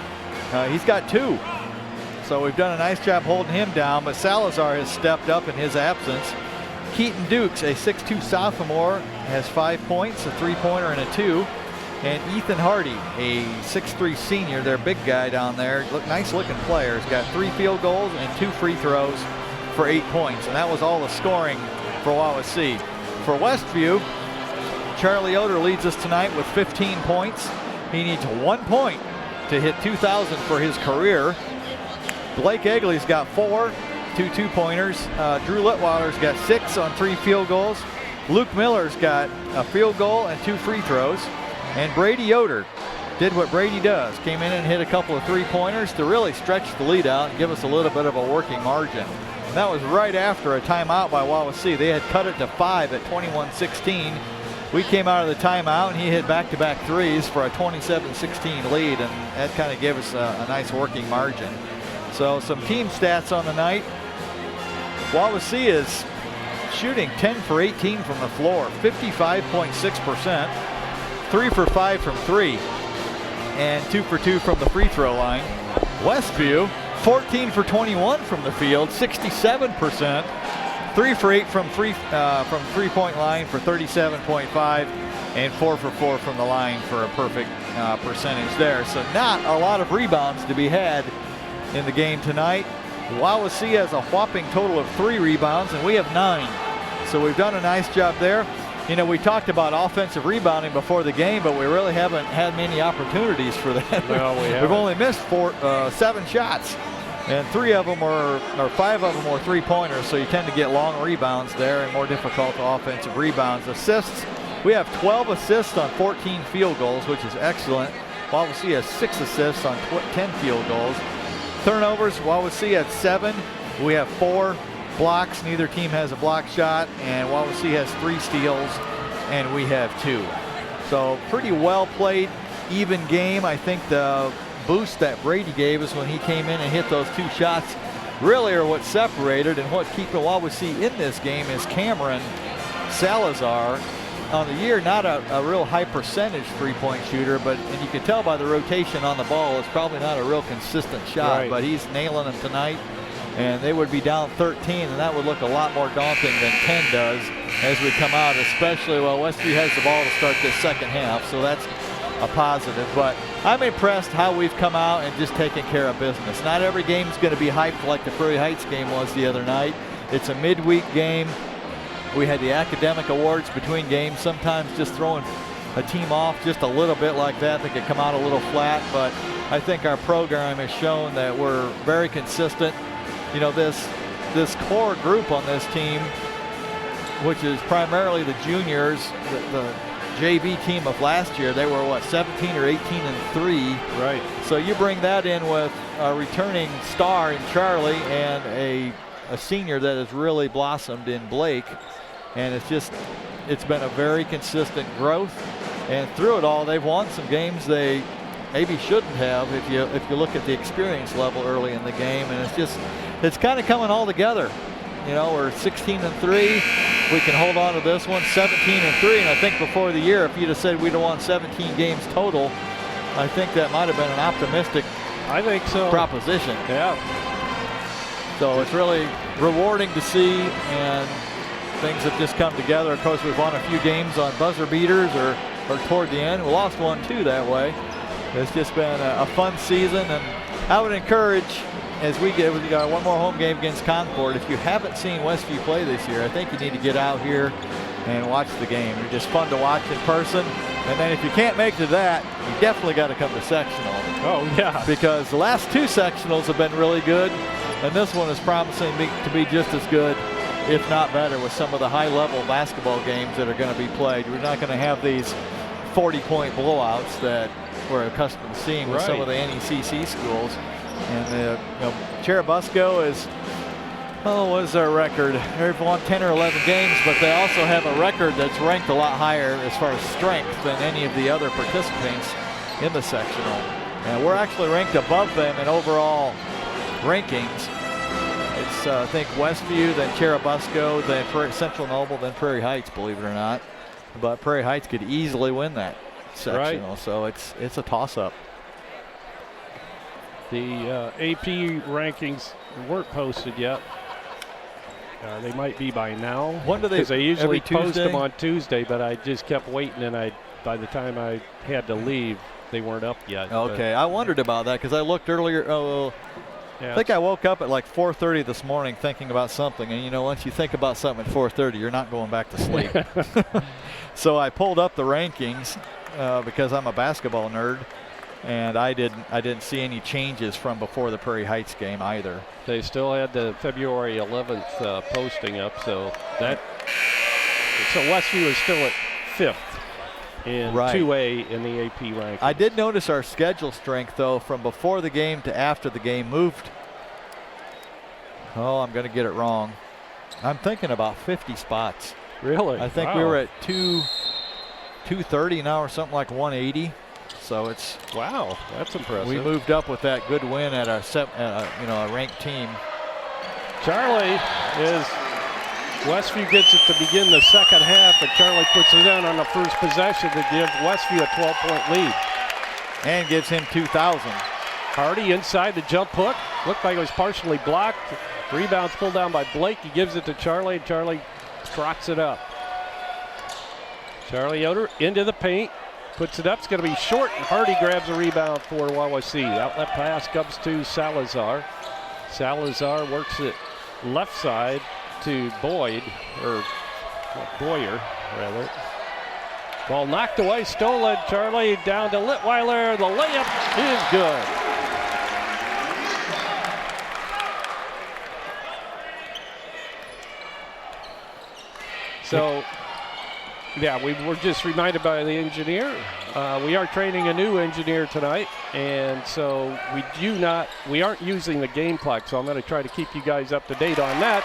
He's got 2. So we've done a nice job holding him down, but Salazar has stepped up in his absence. Keaton Dukes, a 6'2 sophomore, has 5 points, a 3-pointer and a 2. And Ethan Hardy, a 6'3 senior, their big guy down there, nice looking player, has got 3 field goals and 2 free throws for 8 points. And that was all the scoring for Wawasee. For Westview, Charlie Yoder leads us tonight with 15 points. He needs 1 point to hit 2,000 for his career. Blake Egley's got 4, 2 2-pointers. Drew Litwater's got 6 on 3 field goals. Luke Miller's got a field goal and 2 free throws. And Brady Yoder did what Brady does, came in and hit a couple of 3-pointers to really stretch the lead out and give us a little bit of a working margin. And that was right after a timeout by Wawasee. They had cut it to 5 at 21-16. We came out of the timeout, and he hit back-to-back threes for a 27-16 lead, and that kind of gave us a nice working margin. So some team stats on the night. Wawasee is shooting 10 for 18 from the floor, 55.6%, 3 for 5 from 3, and 2 for 2 from the free throw line. Westview, 14 for 21 from the field, 67%. 3 for 8 from three-point line for 37.5, and 4 for 4 from the line for a perfect percentage there. So not a lot of rebounds to be had in the game tonight. Wawasee has a whopping total of 3 rebounds, and we have 9. So we've done a nice job there. You know, we talked about offensive rebounding before the game, but we really haven't had many opportunities for that. No, we haven't. We've only missed 7 shots. And 5 of them were 3-pointers, so you tend to get long rebounds there and more difficult offensive rebounds. Assists, we have 12 assists on 14 field goals, which is excellent. Wawasee has 6 assists on 10 field goals. Turnovers, Wawasee had 7. We have 4 blocks. Neither team has a block shot, and Wawasee has 3 steals, and we have 2. So pretty well played, even game. I think the boost that Brady gave us when he came in and hit those 2 shots really are what separated, and what keeping Wawasee in this game is Cameron Salazar. On the year, not a real high percentage 3-point shooter, and you can tell by the rotation on the ball, it's probably not a real consistent shot, right. But he's nailing them tonight, and they would be down 13, and that would look a lot more daunting than 10 does as we come out, especially while Westview has the ball to start this second half, so that's a positive. But I'm impressed how we've come out and just taken care of business. Not every game is going to be hyped like the Prairie Heights game was the other night. It's a midweek game. We had the academic awards between games. Sometimes just throwing a team off just a little bit like that, they could come out a little flat. But I think our program has shown that we're very consistent. You know, this core group on this team, which is primarily the juniors, the JV team of last year, they were what, 17 or 18-3. Right. So you bring that in with a returning star in Charlie and a senior that has really blossomed in Blake, and it's been a very consistent growth. And through it all, they've won some games they maybe shouldn't have if you look at the experience level early in the game, and it's kind of coming all together. You know, we're 16-3. We can hold on to this one, 17-3. And I think before the year, if you'd have said we'd have won 17 games total, I think that might have been an optimistic proposition. Yeah. So it's really rewarding to see, and things have just come together. Of course, we've won a few games on buzzer beaters or toward the end. We lost 1-2 that way. It's just been a fun season, and I would encourage, as we got one more home game against Concord. If you haven't seen Westview play this year, I think you need to get out here and watch the game. They're just fun to watch in person. And then if you can't make it to that, you definitely got to come to sectional. Oh, yeah. Because the last 2 sectionals have been really good, and this one is promising to be just as good, if not better, with some of the high-level basketball games that are going to be played. We're not going to have these 40-point blowouts that we're accustomed to seeing with some of the NECC schools. And Cherubusco is, what is their record? They've won 10 or 11 games, but they also have a record that's ranked a lot higher as far as strength than any of the other participants in the sectional. And we're actually ranked above them in overall rankings. It's, I think, Westview, then Cherubusco, then Central Noble, then Prairie Heights, believe it or not. But Prairie Heights could easily win that sectional, so it's a toss-up. The AP rankings weren't posted yet. They might be by now. When do they? Because they usually post Tuesday? them on Tuesday, but I just kept waiting, and by the time I had to leave, they weren't up yet. Okay, I wondered about that because I looked earlier. I think I woke up at like 4:30 this morning thinking about something, and once you think about something at 4:30, you're not going back to sleep. So I pulled up the rankings because I'm a basketball nerd. And I didn't see any changes from before the Prairie Heights game either. They still had the February 11th posting up, so Westview is still at 5th in 2A in the AP rankings. I did notice our schedule strength though from before the game to after the game moved. Oh, I'm going to get it wrong. I'm thinking about 50 spots. Really? I think we were at 230 now or something like 180. So it's that's impressive. We moved up with that good win at our a ranked team. Charlie Westview gets it to begin the second half, and Charlie puts it in on the first possession to give Westview a 12-point lead. And gives him 2,000. Hardy inside the jump hook. Looked like it was partially blocked. Rebound's pulled down by Blake. He gives it to Charlie, and Charlie trots it up. Charlie Yoder into the paint. Puts it up. It's going to be short, and Hardy grabs a rebound for Wawasee. Outlet pass comes to Salazar. Salazar works it left side to Boyer, rather. Ball knocked away, stolen. Charlie down to Litweiler. The layup is good. So, yeah, we were just reminded by the engineer. We are training a new engineer tonight, and so we aren't using the game clock, so I'm going to try to keep you guys up to date on that.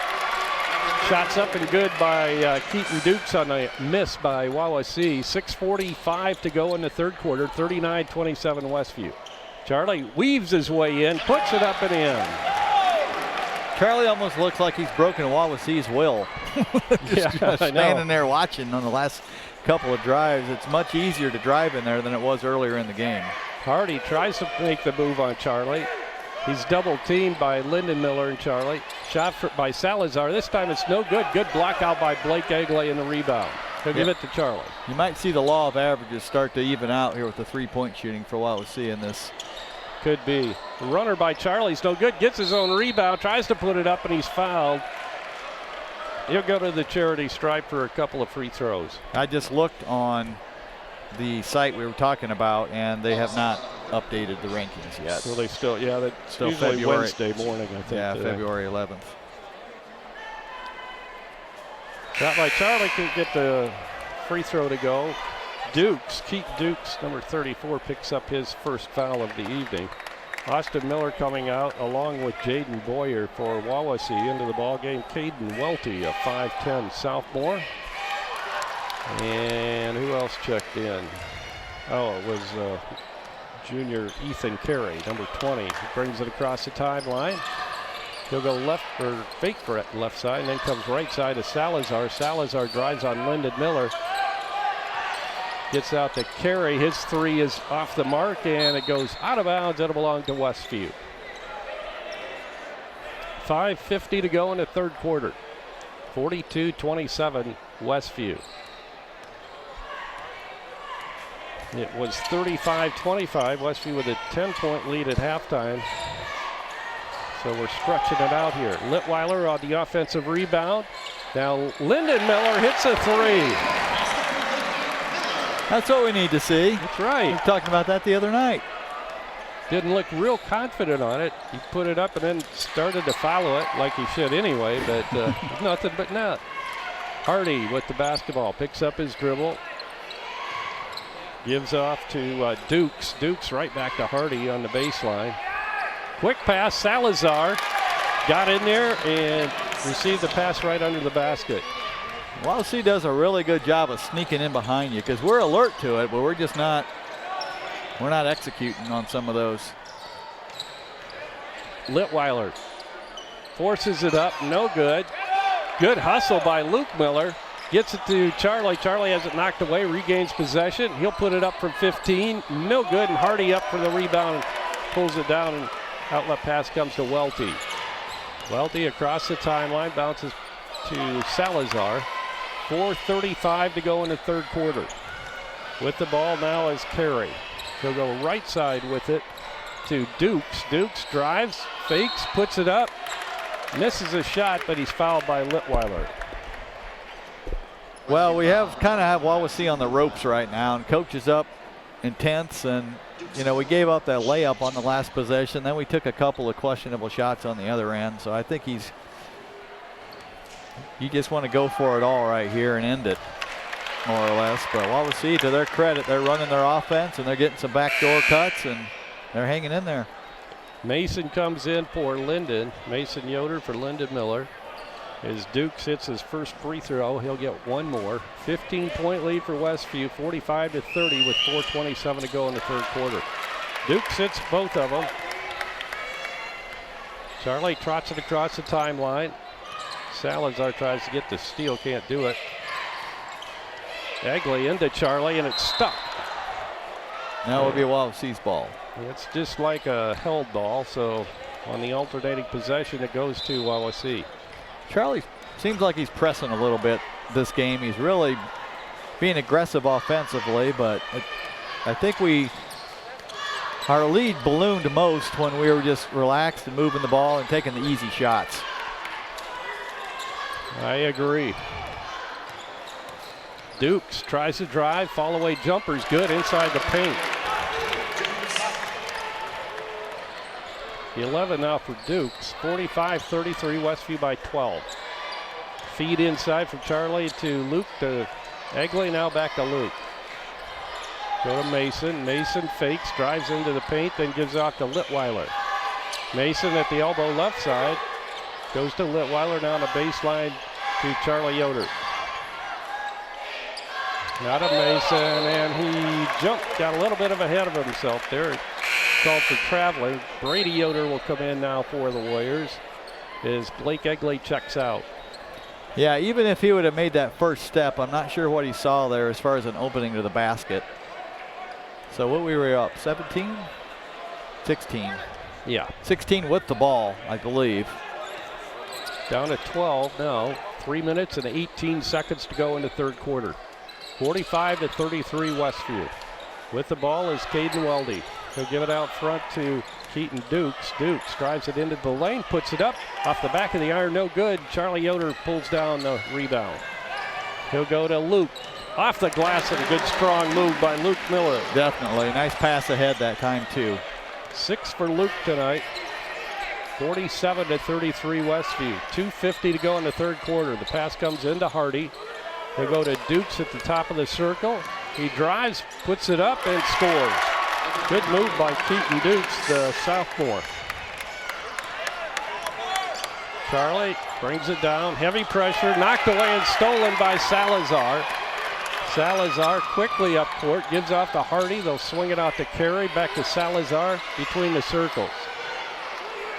Shots up and good by Keaton Dukes on a miss by Wawasee. 6:45 to go in the third quarter, 39-27 Westview. Charlie weaves his way in, puts it up and in. Charlie almost looks like he's broken Wawasee's will. Just standing there watching on the last couple of drives. It's much easier to drive in there than it was earlier in the game. Hardy tries to make the move on Charlie. He's double teamed by Lyndon Miller and Charlie. Shot by Salazar. This time it's no good. Good block out by Blake Egley in the rebound. He'll give it to Charlie. You might see the law of averages start to even out here with the three-point shooting for Wawasee in this. Could be. The runner by Charlie's no good. Gets his own rebound. Tries to put it up, and he's fouled. He'll go to the charity stripe for a couple of free throws. I just looked on the site we were talking about, and they have not updated the rankings yet. So they still, that's still usually February, Wednesday morning, I think. Yeah, today. February 11th. Shot by Charlie, could get the free throw to go. Keith Dukes, number 34, picks up his first foul of the evening. Austin Miller coming out along with Jaden Boyer for Wawasee. Into the ball game, Caden Welty, a 5'10 sophomore. And who else checked in? Oh, it was junior Ethan Carey, number 20. He brings it across the timeline. He'll go left or fake for it left side, and then comes right side to Salazar. Salazar drives on Lyndon Miller. Gets out to Carey. His three is off the mark, and it goes out of bounds. It'll belong to Westview. 5:50 to go in the third quarter. 42-27 Westview. It was 35-25. Westview with a 10-point lead at halftime. So we're stretching it out here. Litweiler on the offensive rebound. Now Lyndon Miller hits a three. That's what we need to see. That's right. We were talking about that the other night. Didn't look real confident on it. He put it up and then started to follow it like he should anyway, but nothing but net. Hardy with the basketball, picks up his dribble. Gives off to Dukes. Dukes right back to Hardy on the baseline. Quick pass, Salazar got in there and received the pass right under the basket. Wawasee does a really good job of sneaking in behind you because we're alert to it, but we're just not executing on some of those. Litweiler forces it up, no good. Good hustle by Luke Miller. Gets it to Charlie. Charlie has it knocked away, regains possession. He'll put it up from 15. No good, and Hardy up for the rebound and pulls it down, and outlet pass comes to Welty. Welty across the timeline, bounces to Salazar. 4:35 to go in the third quarter. With the ball now is Carey. He'll go right side with it to Dukes. Dukes drives, fakes, puts it up. Misses a shot, but he's fouled by Litweiler. Well, we kind of have Wawasee on the ropes right now, and coach is up intense, and we gave up that layup on the last possession. Then we took a couple of questionable shots on the other end, so I think you just want to go for it all right here and end it, more or less. But Wawasee, to their credit, they're running their offense, and they're getting some backdoor cuts, and they're hanging in there. Mason comes in for Lyndon. Mason Yoder for Lyndon Miller. As Dukes hits his first free throw, he'll get one more. 15-point lead for Westview, 45-30 with 4:27 to go in the third quarter. Dukes hits both of them. Charlie trots it across the timeline. Salazar tries to get the steal, can't do it. Egley into Charlie, and it's stuck. Now it will be Wawasee's ball. It's just like a held ball, so on the alternating possession, it goes to Wawasee. Charlie seems like he's pressing a little bit this game. He's really being aggressive offensively, but I think our lead ballooned most when we were just relaxed and moving the ball and taking the easy shots. I agree. Dukes tries to drive, fall away jumper's good inside the paint. 11 now for Dukes, 45-33, Westview by 12. Feed inside from Charlie to Luke to Egley, now back to Luke. Go to Mason. Mason fakes, drives into the paint, then gives off to Litweiler. Mason at the elbow left side, goes to Litweiler down the baseline to Charlie Yoder. Now to Mason, and he jumped, got a little bit of ahead of himself there. Called for traveling. Brady Yoder will come in now for the Warriors as Blake Egley checks out. Yeah, even if he would have made that first step, I'm not sure what he saw there as far as an opening to the basket. So what we were up, 17? 16. Yeah. 16 with the ball, I believe. Down to 12 now. 3 minutes and 18 seconds to go in the third quarter. 45-33 Westview. With the ball is Caden Weldy. He'll give it out front to Keaton Dukes. Dukes drives it into the lane, puts it up off the back of the iron, no good. Charlie Yoder pulls down the rebound. He'll go to Luke. Off the glass, and a good strong move by Luke Miller. Definitely. Nice pass ahead that time, too. 6 for Luke tonight. 47-33 Westview. 2:50 to go in the third quarter. The pass comes into Hardy. He'll go to Dukes at the top of the circle. He drives, puts it up, and scores. Good move by Keaton Dukes, the sophomore. Charlie brings it down, heavy pressure, knocked away and stolen by Salazar. Salazar quickly up court, gives off to Hardy. They'll swing it out to Carey, back to Salazar between the circles.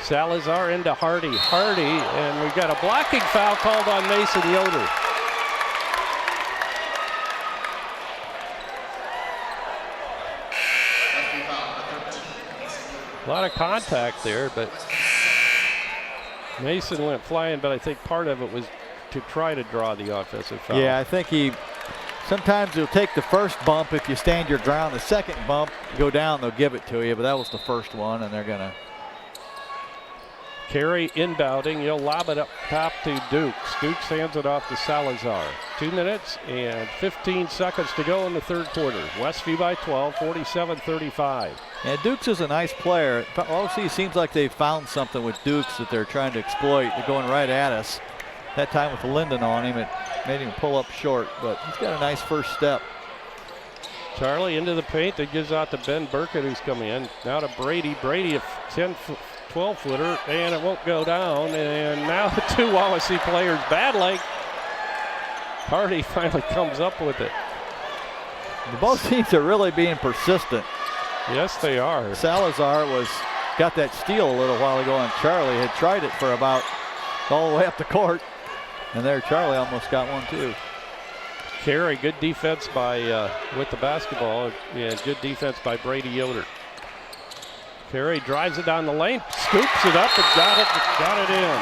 Salazar into Hardy. Hardy, and we've got a blocking foul called on Mason Yoder. A lot of contact there, but Mason went flying, but I think part of it was to try to draw the offensive foul. Yeah, I think sometimes he'll take the first bump if you stand your ground. The second bump, go down, they'll give it to you, but that was the first one, and they're going to Carey inbounding. He'll lob it up top to Dukes. Dukes hands it off to Salazar. 2 minutes and 15 seconds to go in the third quarter. Westview by 12, 47-35. Yeah, Dukes is a nice player. Wawasee seems like they've found something with Dukes that they're trying to exploit. They're going right at us. That time with Linden on him, it made him pull up short, but he's got a nice first step. Charlie into the paint. That gives out to Ben Burkett, who's coming in. Now to Brady. Brady, a 12-footer, and it won't go down. And now the two Wawasee players battling. Hardy finally comes up with it. Both teams are really being persistent. Yes, they are. Salazar got that steal a little while ago, and Charlie had tried it for about all the way up the court. And there Charlie almost got one too. Carey, good defense by with the basketball. Yeah, good defense by Brady Yoder. Carey drives it down the lane, scoops it up, and got it in.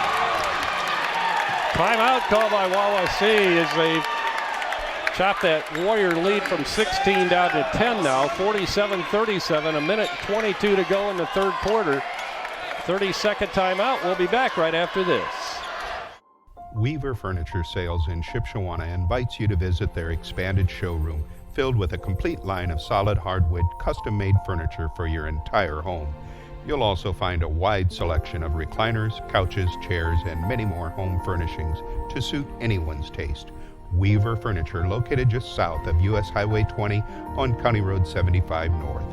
Timeout called by Wawasee as they chop that Warrior lead from 16 down to 10 now. 47-37, a minute 22 to go in the third quarter. 30-second timeout. We'll be back right after this. Weaver Furniture Sales in Shipshewana invites you to visit their expanded showroom filled with a complete line of solid hardwood, custom-made furniture for your entire home. You'll also find a wide selection of recliners, couches, chairs, and many more home furnishings to suit anyone's taste. Weaver Furniture, located just south of US Highway 20 on County Road 75 North.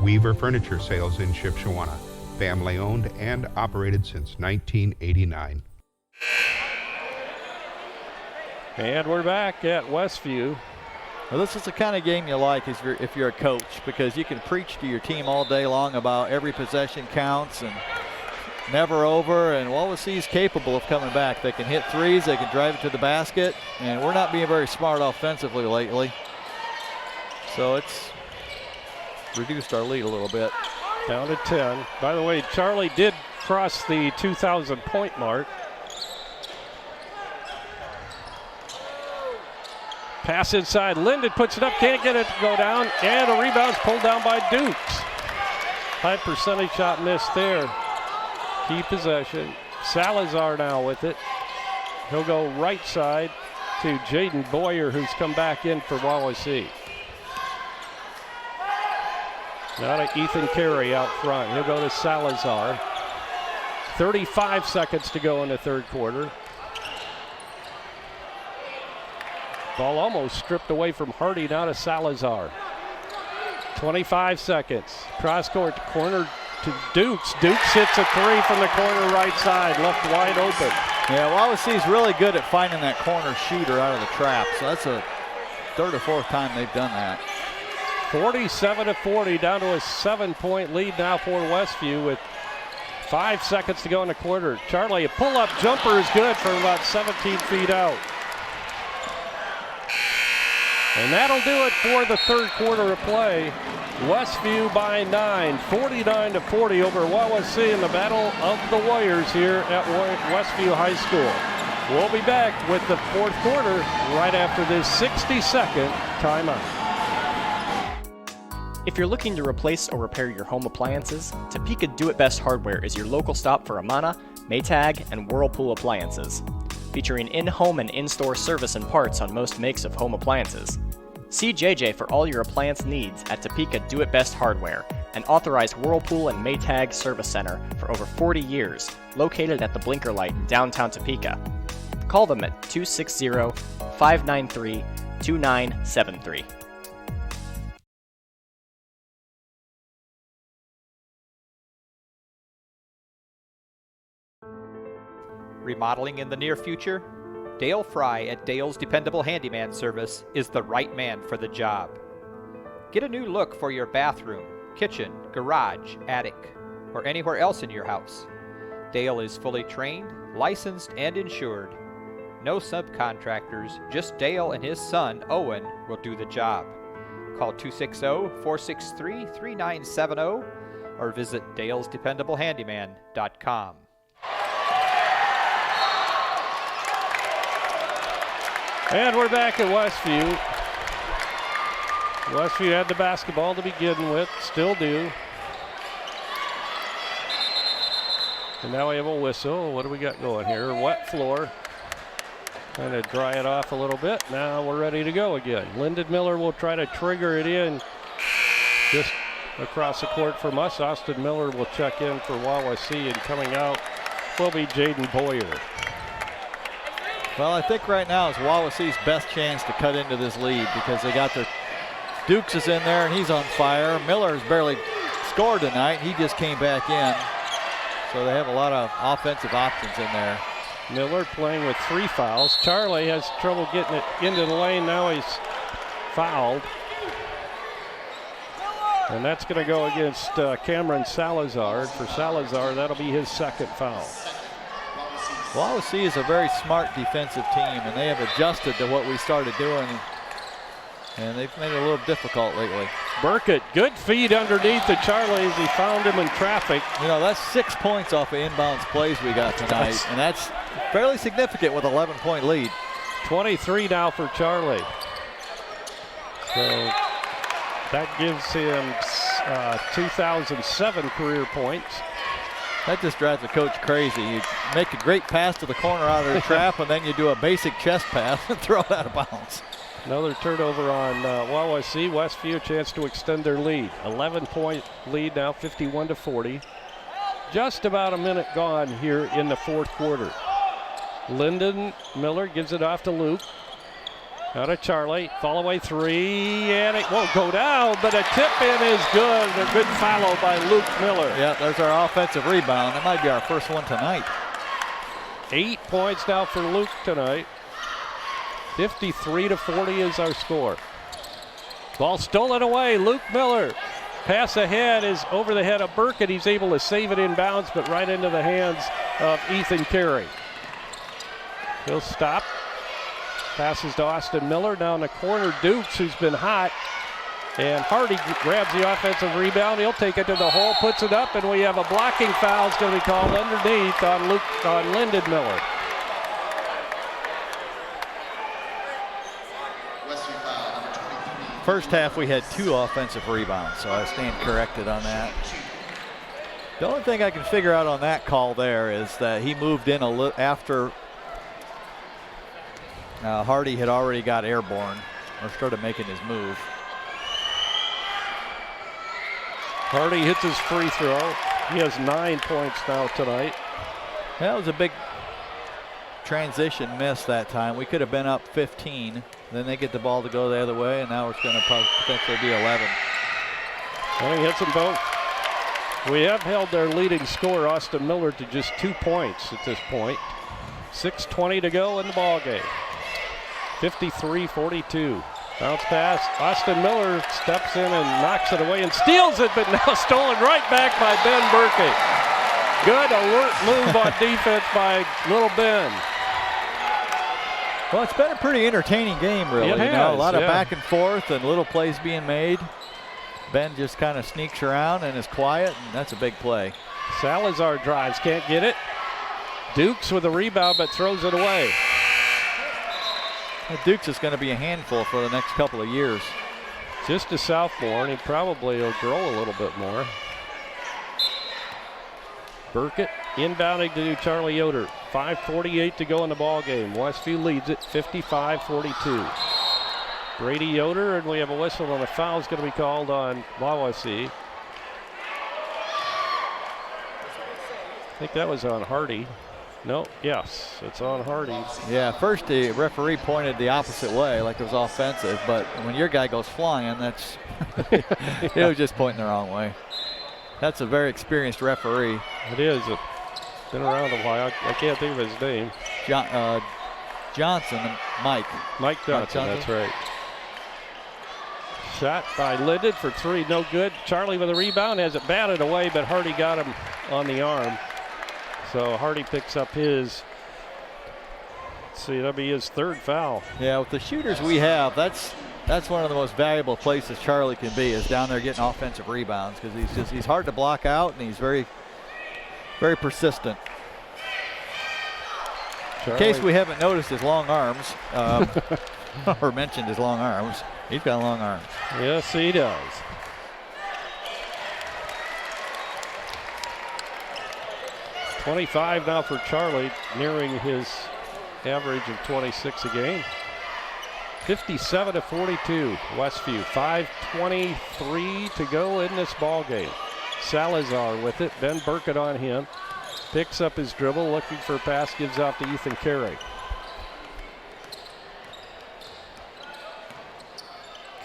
Weaver Furniture Sales in Shipshewana, family-owned and operated since 1989. And we're back at Westview. Well, this is the kind of game you like if you're a coach, because you can preach to your team all day long about every possession counts and never over, and Wawasee's capable of coming back. They can hit threes, they can drive it to the basket, and we're not being very smart offensively lately. So it's reduced our lead a little bit. Down to 10. By the way, Charlie did cross the 2,000 point mark. Pass inside, Linden puts it up, can't get it to go down, and a rebound's pulled down by Dukes. High percentage shot missed there. Key possession. Salazar now with it. He'll go right side to Jaden Boyer, who's come back in for Wawasee. Now to Ethan Carey out front. He'll go to Salazar. 35 seconds to go in the third quarter. Ball almost stripped away from Hardy, now to Salazar. 25 seconds. Cross court corner to Dukes. Dukes hits a three from the corner right side, left wide open. Yeah, Wawasee's really good at finding that corner shooter out of the trap. So that's a third or fourth time they've done that. 47-40, down to a 7-point lead now for Westview with 5 seconds to go in the quarter. Charlie, a pull-up jumper is good from about 17 feet out. And that'll do it for the third quarter of play. Westview by 9, 49-40 over Wawasee in the Battle of the Warriors here at Westview High School. We'll be back with the fourth quarter right after this 60-second timeout. If you're looking to replace or repair your home appliances, Topeka Do It Best Hardware is your local stop for Amana, Maytag, and Whirlpool appliances. Featuring in-home and in-store service and parts on most makes of home appliances. See JJ for all your appliance needs at Topeka Do It Best Hardware, an authorized Whirlpool and Maytag service center for over 40 years, located at the Blinker Light in downtown Topeka. Call them at 260-593-2973. Remodeling in the near future? Dale Fry at Dale's Dependable Handyman Service is the right man for the job. Get a new look for your bathroom, kitchen, garage, attic, or anywhere else in your house. Dale is fully trained, licensed, and insured. No subcontractors, just Dale and his son, Owen, will do the job. Call 260-463-3970 or visit dalesdependablehandyman.com. And we're back at Westview. Westview had the basketball to begin with, still do. And now we have a whistle. What do we got going here? Wet floor. Kind of dry it off a little bit. Now we're ready to go again. Lyndon Miller will try to trigger it in just across the court from us. Austin Miller will check in for Wawasee, and coming out will be Jaden Boyer. Well, I think right now is Wawasee's best chance to cut into this lead because they got their Dukes is in there and he's on fire. Miller's barely scored tonight. He just came back in. So they have a lot of offensive options in there. Miller playing with 3 fouls. Charlie has trouble getting it into the lane. Now he's fouled. And that's going to go against Cameron Salazar. For Salazar, that'll be his 2nd foul. Wawasee is a very smart defensive team, and they have adjusted to what we started doing, and they've made it a little difficult lately. Burkett, good feed underneath to Charlie as he found him in traffic. You know, that's 6 points off of inbounds plays we got tonight, and that's fairly significant with 11-point lead. 23 now for Charlie. So that gives him 2007 career points. That just drives the coach crazy. You make a great pass to the corner out of the trap, and then you do a basic chest pass and throw it out of bounds. Another turnover on Wawasee. Westview a chance to extend their lead. 11-point lead now, 51-40. Just about a minute gone here in the 4th quarter. Lyndon Miller gives it off to Luke. Out of Charlie, fall away 3, and it won't go down, but a tip in is good. A good follow by Luke Miller. Yeah, there's our offensive rebound. That might be our first one tonight. 8 points now for Luke tonight. 53-40 is our score. Ball stolen away. Luke Miller. Pass ahead is over the head of Burkett. He's able to save it in bounds, but right into the hands of Ethan Carey. He'll stop. Passes to Austin Miller down the corner. Dukes, who's been hot. And Hardy grabs the offensive rebound. He'll take it to the hole, puts it up, and we have a blocking foul. It's going to be called underneath on Lyndon Miller. First half, we had 2 offensive rebounds, so I stand corrected on that. The only thing I can figure out on that call there is that he moved in a little after Hardy had already got airborne or started making his move. Hardy hits his free throw. He has 9 points now tonight. That was a big transition miss that time. We could have been up 15. Then they get the ball to go the other way, and now it's going to potentially be 11. And he hits them both. We have held their leading scorer, Austin Miller, to just 2 points at this point. 6:20 to go in the ball game. 53-42. Bounce pass. Austin Miller steps in and knocks it away and steals it, but now stolen right back by Ben Burkett. Good alert move on defense by little Ben. Well, it's been a pretty entertaining game, really. It has, a lot of back and forth and little plays being made. Ben just kind of sneaks around and is quiet, and that's a big play. Salazar drives, can't get it. Dukes with a rebound, but throws it away. Well, Dukes is going to be a handful for the next couple of years. Just a sophomore, and he probably will grow a little bit more. Burkett inbounding to Charlie Yoder. 5:48 to go in the ball game. Westview leads it 55-42. Brady Yoder, and we have a whistle, and a foul is going to be called on Wawasee. I think that was on Hardy. No, yes, it's on Hardy. Yeah, first the referee pointed the opposite way, like it was offensive, but when your guy goes flying, that's he was just pointing the wrong way. That's a very experienced referee. It is. It's been around a while. I can't think of his name. Johnson, Mike. Mike Johnson, that's right. Shot by Lyndon for 3, no good. Charlie with a rebound, has it batted away, but Hardy got him on the arm. So Hardy picks up his, let's see, that'll be his 3rd foul. Yeah, with the shooters we have, that's one of the most valuable places Charlie can be, is down there getting offensive rebounds, because he's hard to block out, and he's very, very persistent. In case we haven't noticed his long arms, or mentioned his long arms, he's got long arms. Yes, he does. 25 now for Charlie, nearing his average of 26 a game. 57-42, Westview. 5:23 to go in this ball game. Salazar with it. Ben Burkett on him. Picks up his dribble, looking for a pass, gives off to Ethan Carey.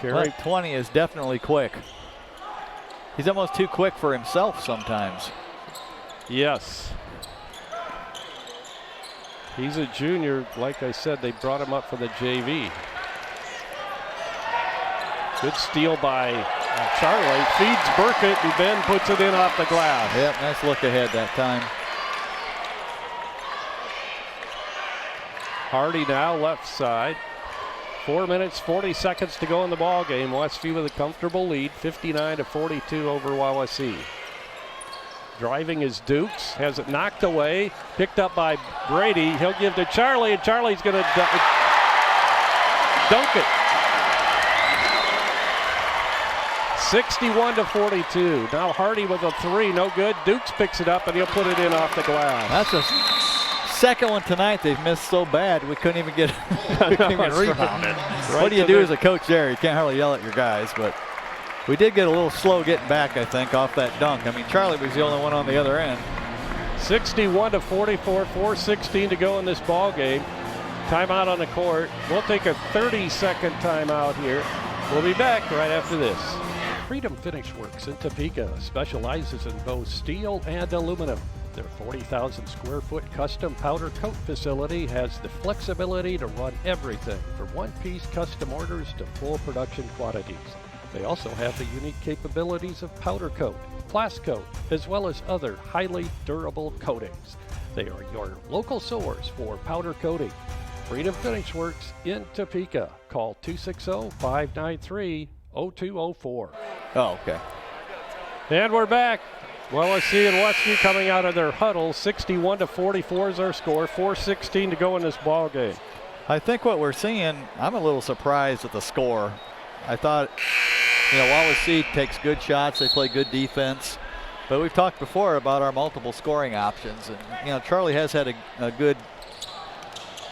Carey 20 is definitely quick. He's almost too quick for himself sometimes. Yes. He's a junior. Like I said, they brought him up for the JV. Good steal by Charlie. Feeds Burkett, and Ben puts it in off the glass. Yep, nice look ahead that time. Hardy now left side. 4 minutes, 40 seconds to go in the ball game. Westview with a comfortable lead, 59-42 over Wawasee. Driving is Dukes, has it knocked away, picked up by Brady. He'll give to Charlie, and Charlie's going to dunk it. 61-42. Now Hardy with a three, no good. Dukes picks it up, and he'll put it in off the glass. That's a second one tonight they've missed so bad we couldn't even get rebounded. What do you do as a coach there? You can't hardly yell at your guys, but we did get a little slow getting back, I think, off that dunk. I mean, Charlie was the only one on the other end. 61-44, 4:16 to go in this ball game. Timeout on the court. We'll take a 30-second timeout here. We'll be back right after this. Freedom Finish Works in Topeka specializes in both steel and aluminum. Their 40,000 square foot custom powder coat facility has the flexibility to run everything from one-piece custom orders to full production quantities. They also have the unique capabilities of powder coat, blast coat, as well as other highly durable coatings. They are your local source for powder coating. Freedom Finish Works in Topeka. Call 260-593-0204. Oh, okay. And we're back. Wawasee and Westview coming out of their huddle. 61-44 is our score. 4:16 to go in this ball game. I think what we're seeing, I'm a little surprised at the score. I thought, Wawasee takes good shots. They play good defense. But we've talked before about our multiple scoring options. And, Charlie has had a good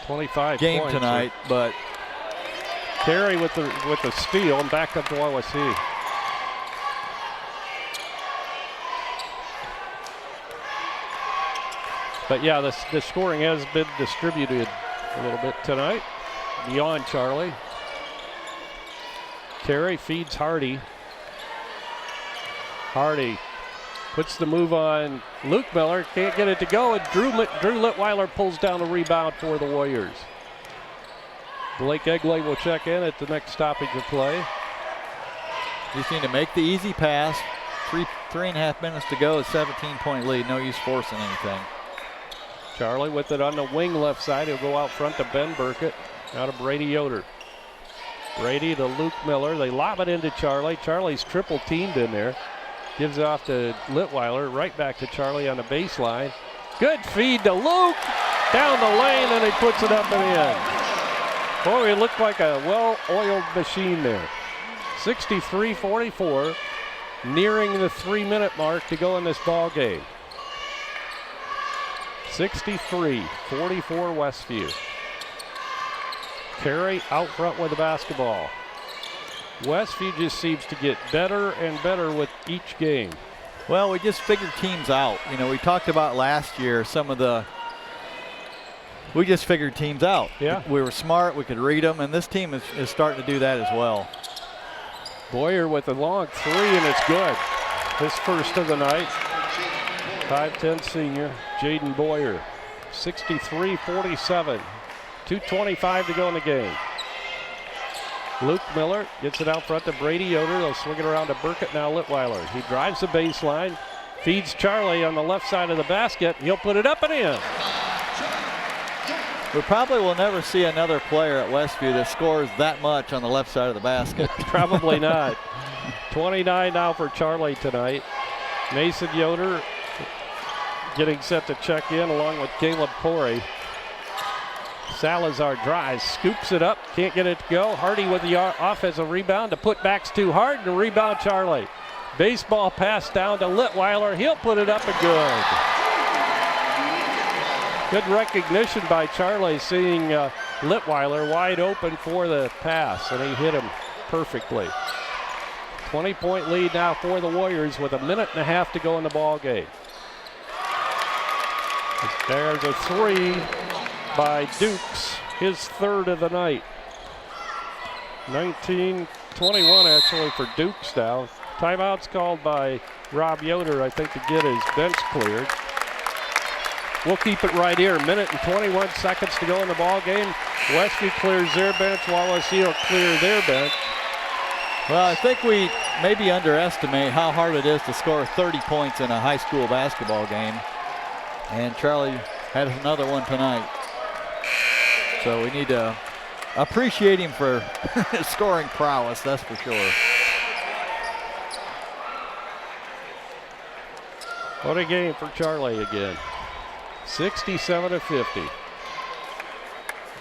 25 game points tonight, but Carey with the steal and back up to Wawasee. But yeah, the scoring has been distributed a little bit tonight. Beyond Charlie. Carey feeds Hardy. Hardy puts the move on Luke Miller. Can't get it to go, and Drew Litweiler pulls down the rebound for the Warriors. Blake Egley will check in at the next stoppage of play. Just need to make the easy pass. 3.5 minutes to go, a 17-point lead. No use forcing anything. Charlie with it on the wing left side. He'll go out front to Ben Burkett. Out of Brady Yoder. Brady to Luke Miller. They lob it into Charlie. Charlie's triple teamed in there. Gives it off to Litweiler. Right back to Charlie on the baseline. Good feed to Luke. Down the lane, and he puts it up and in. Boy, it looked like a well-oiled machine there. 63-44. Nearing the 3-minute mark to go in this ball game. 63-44 Westview. Carey out front with the basketball. Westview just seems to get better and better with each game. Well, we just figured teams out. We talked about last year we just figured teams out. Yeah. We were smart, we could read them, and this team is starting to do that as well. Boyer with a long three, and it's good. His first of the night. 5'10" senior, Jaden Boyer. 63-47. 2:25 to go in the game. Luke Miller gets it out front to Brady Yoder. They'll swing it around to Burkett, now Litweiler. He drives the baseline, feeds Charlie on the left side of the basket. He'll put it up and in. We probably will never see another player at Westview that scores that much on the left side of the basket. Probably not. 29 now for Charlie tonight. Mason Yoder getting set to check in along with Caleb Corey. Salazar drives, scoops it up, can't get it to go. Hardy with the offensive rebound. The putback's too hard, and rebound Charlie. Baseball pass down to Litweiler. He'll put it up and good. Good recognition by Charlie, seeing Litweiler wide open for the pass, and he hit him perfectly. 20-point lead now for the Warriors with 1.5 minutes to go in the ball game. There's a three by Dukes, his third of the night. 19-21 actually for Dukes now. Timeout's called by Rob Yoder, I think, to get his bench cleared. We'll keep it right here. 1 minute and 21 seconds to go in the ball game. Westview clears their bench. Wawasee will clear their bench. Well, I think we maybe underestimate how hard it is to score 30 points in a high school basketball game. And Charlie had another one tonight. So we need to appreciate him for his scoring prowess, that's for sure. What a game for Charlie again. 67-50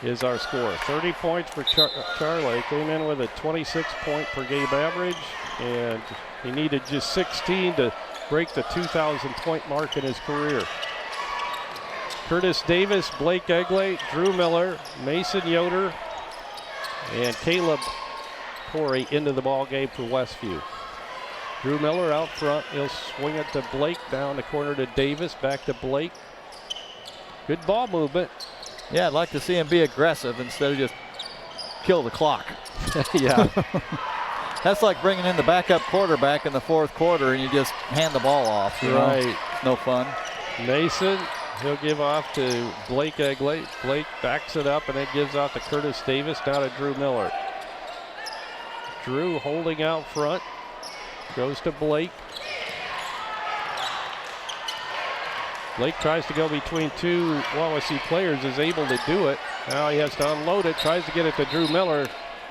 is our score. 30 points for Charlie. Came in with a 26-point per game average, and he needed just 16 to break the 2,000-point mark in his career. Curtis Davis, Blake Egley, Drew Miller, Mason Yoder, and Caleb Corey into the ball game for Westview. Drew Miller out front. He'll swing it to Blake, down the corner to Davis, back to Blake. Good ball movement. Yeah, I'd like to see him be aggressive instead of just kill the clock. Yeah. That's like bringing in the backup quarterback in the fourth quarter and you just hand the ball off. Right. Know? No fun. Mason, he'll give off to Blake Egley. Blake backs it up and then gives off to Curtis Davis, down to Drew Miller. Drew holding out front. Goes to Blake. Blake tries to go between two Wawasee players, is able to do it. Now he has to unload it, tries to get it to Drew Miller.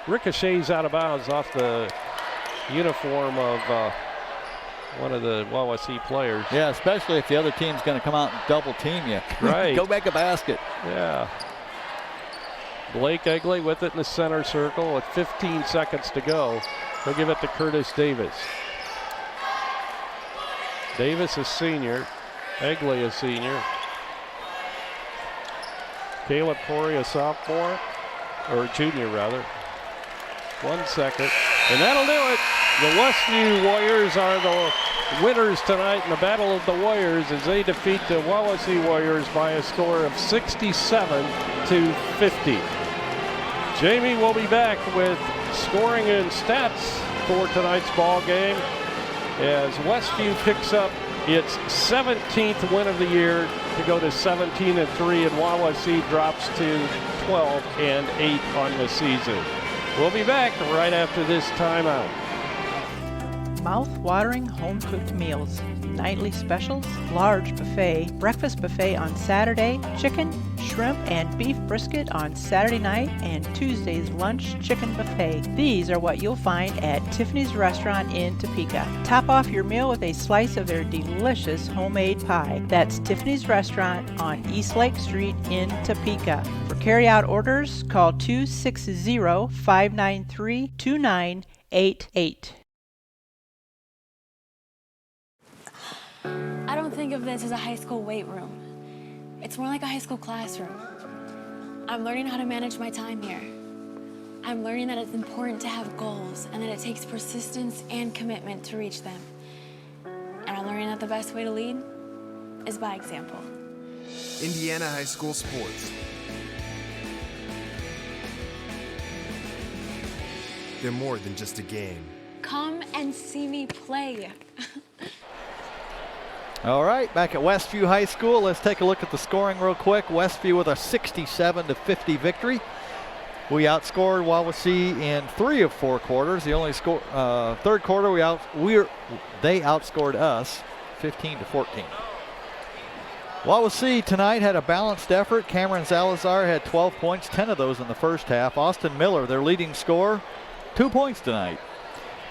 Ricochets out of bounds off the uniform of one of the Wawasee players. Yeah, especially if the other team's going to come out and double team you. Right. Go back a basket. Yeah. Blake Egley with it in the center circle with 15 seconds to go. He'll give it to Curtis Davis. Davis is senior. Egley is senior. Caleb Corey a sophomore, or junior rather. 1 second, and that'll do it. The Westview Warriors are the winners tonight in the Battle of the Warriors as they defeat the Wawasee Warriors by a score of 67-50. Jamie will be back with scoring and stats for tonight's ball game as Westview picks up its 17th win of the year to go to 17-3, and Wawasee drops to 12-8 on the season. We'll be back right after this timeout. Mouth-watering home-cooked meals, nightly specials, large buffet, breakfast buffet on Saturday, chicken, shrimp, and beef brisket on Saturday night, and Tuesday's lunch chicken buffet. These are what you'll find at Tiffany's Restaurant in Topeka. Top off your meal with a slice of their delicious homemade pie. That's Tiffany's Restaurant on East Lake Street in Topeka. For carry-out orders, call 260-593-2988. I don't think of this as a high school weight room. It's more like a high school classroom. I'm learning how to manage my time here. I'm learning that it's important to have goals and that it takes persistence and commitment to reach them. And I'm learning that the best way to lead is by example. Indiana High School Sports. They're more than just a game. Come and see me play. All right, back at Westview High School, let's take a look at the scoring real quick. Westview with a 67-50 victory. We outscored Wawasee in 3 of 4 quarters. The only score, third quarter, they outscored us 15-14. Wawasee tonight had a balanced effort. Cameron Salazar had 12 points, 10 of those in the first half. Austin Miller, their leading scorer, 2 points tonight.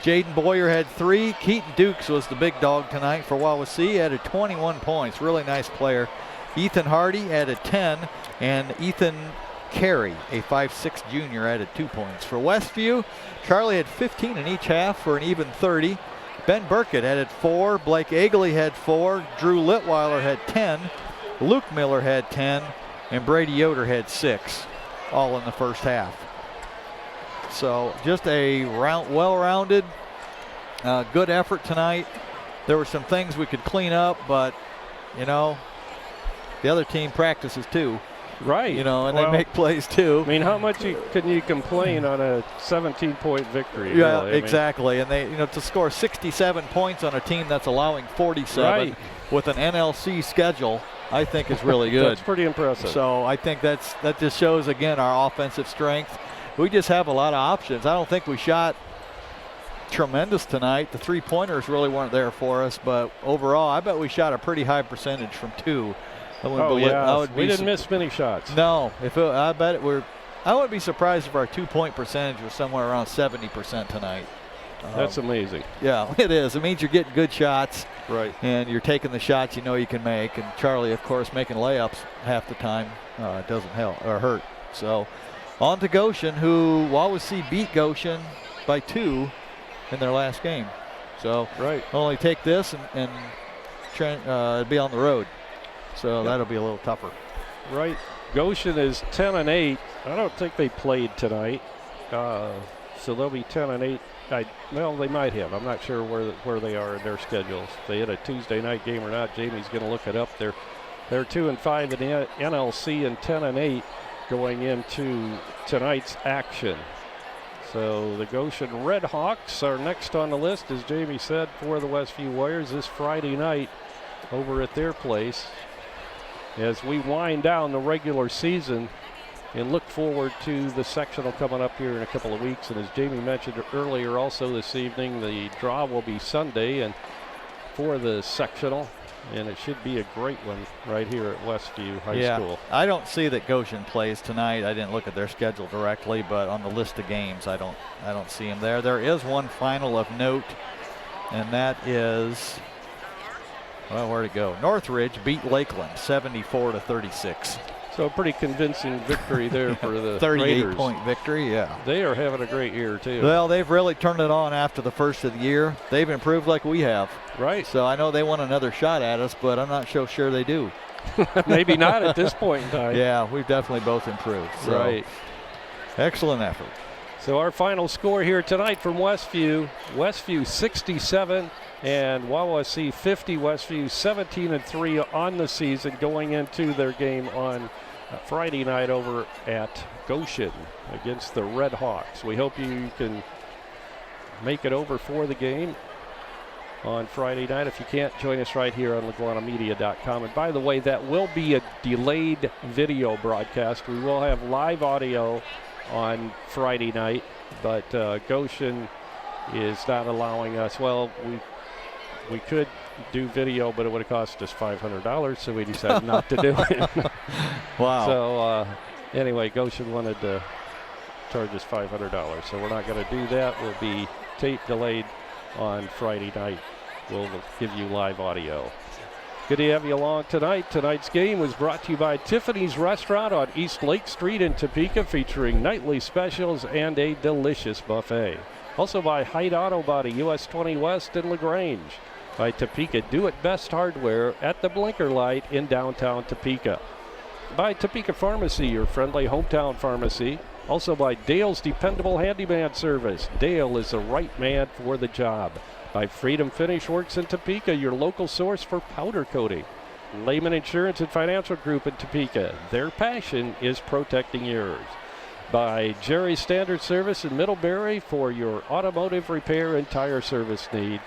Jaden Boyer had 3. Keaton Dukes was the big dog tonight for Wawasee, added 21 points. Really nice player. Ethan Hardy added 10, and Ethan Carey, a 5'6" junior, added 2 points. For Westview, Charlie had 15 in each half for an even 30. Ben Burkett added 4. Blake Egley had 4. Drew Litweiler had 10. Luke Miller had 10, and Brady Yoder had 6, all in the first half. So just a well-rounded, good effort tonight. There were some things we could clean up, but, you know, the other team practices too. Right. You know, and they make plays too. I mean, how much can you complain on a 17-point victory? Yeah, really? exactly. And they, you know, to score 67 points on a team that's allowing 47 with an NLC schedule, I think is really good. That's pretty impressive. So I think that just shows, again, our offensive strength. We just have a lot of options. I don't think we shot tremendous tonight. The three-pointers really weren't there for us, but overall, I bet we shot a pretty high percentage from 2. We didn't miss many shots. No, I bet I wouldn't be surprised if our 2-point percentage was somewhere around 70% tonight. That's amazing. Yeah, it is. It means you're getting good shots. Right. And you're taking the shots you know you can make. And Charlie, of course, making layups half the time doesn't help or hurt. So on to Goshen, who Wawasee beat Goshen by 2 in their last game. So only take this and be on the road. So that'll be a little tougher. Right. Goshen is 10-8. I don't think they played tonight. So they'll be 10-8. Well, they might have. I'm not sure where they are in their schedules. If they had a Tuesday night game or not, Jamie's going to look it up. They're 2-5 in the NLC and 10-8 going into tonight's action. So the Goshen Red Hawks are next on the list, as Jamie said, for the Westview Warriors this Friday night over at their place, as we wind down the regular season and look forward to the sectional coming up here in a couple of weeks. And as Jamie mentioned earlier also this evening, the draw will be Sunday and for the sectional, and it should be a great one right here at Westview High School. I don't see that Goshen plays tonight. I didn't look at their schedule directly, but on the list of games, I don't see them there. There is one final of note, and that is, well, where'd it go? Northridge beat Lakeland 74-36. So a pretty convincing victory there for the 38-point victory, yeah. They are having a great year, too. Well, they've really turned it on after the first of the year. They've improved like we have. Right. So I know they want another shot at us, but I'm not so sure they do. Maybe not at this point in time. Yeah, we've definitely both improved. So right. Excellent effort. So our final score here tonight from Westview 67 and Wawasee 50. Westview 17-3 on the season going into their game on Friday night over at Goshen against the Red Hawks. We hope you can make it over for the game on Friday night. If you can't, join us right here on LaGwanamedia.com. And by the way, that will be a delayed video broadcast. We will have live audio on Friday night, but Goshen is not allowing us. Well, we could do video, but it would have cost us $500, so we decided not to do it. Wow. So anyway, Goshen wanted to charge us $500, so we're not going to do that. We'll be tape delayed on Friday night. We'll give you live audio. Good to have you along tonight. Tonight's game was brought to you by Tiffany's Restaurant on East Lake Street in Topeka, featuring nightly specials and a delicious buffet. Also by Hyde Auto Body, US 20 West in LaGrange. By Topeka Do It Best Hardware at the Blinker Light in downtown Topeka. By Topeka Pharmacy, your friendly hometown pharmacy. Also by Dale's Dependable Handyman Service. Dale is the right man for the job. By Freedom Finish Works in Topeka, your local source for powder coating. Lehman Insurance and Financial Group in Topeka. Their passion is protecting yours. By Jerry's Standard Service in Middlebury for your automotive repair and tire service needs.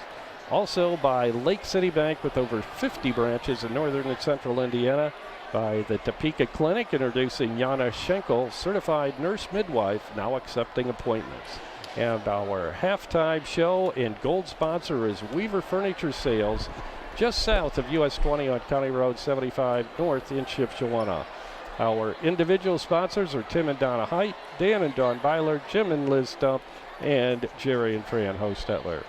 Also by Lake City Bank with over 50 branches in northern and central Indiana. By the Topeka Clinic, introducing Yana Schenkel, certified nurse midwife, now accepting appointments. And our halftime show and gold sponsor is Weaver Furniture Sales, just south of US 20 on County Road 75 North in Shipshewana. Our individual sponsors are Tim and Donna Height, Dan and Dawn Byler, Jim and Liz Stump, and Jerry and Fran Hostetler.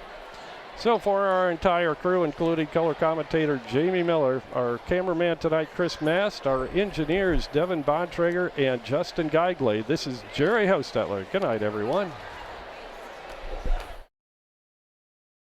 So for our entire crew, including color commentator Jamie Miller, our cameraman tonight, Chris Mast, our engineers, Devin Bontrager and Justin Geigley, this is Jerry Hostetler. Good night, everyone.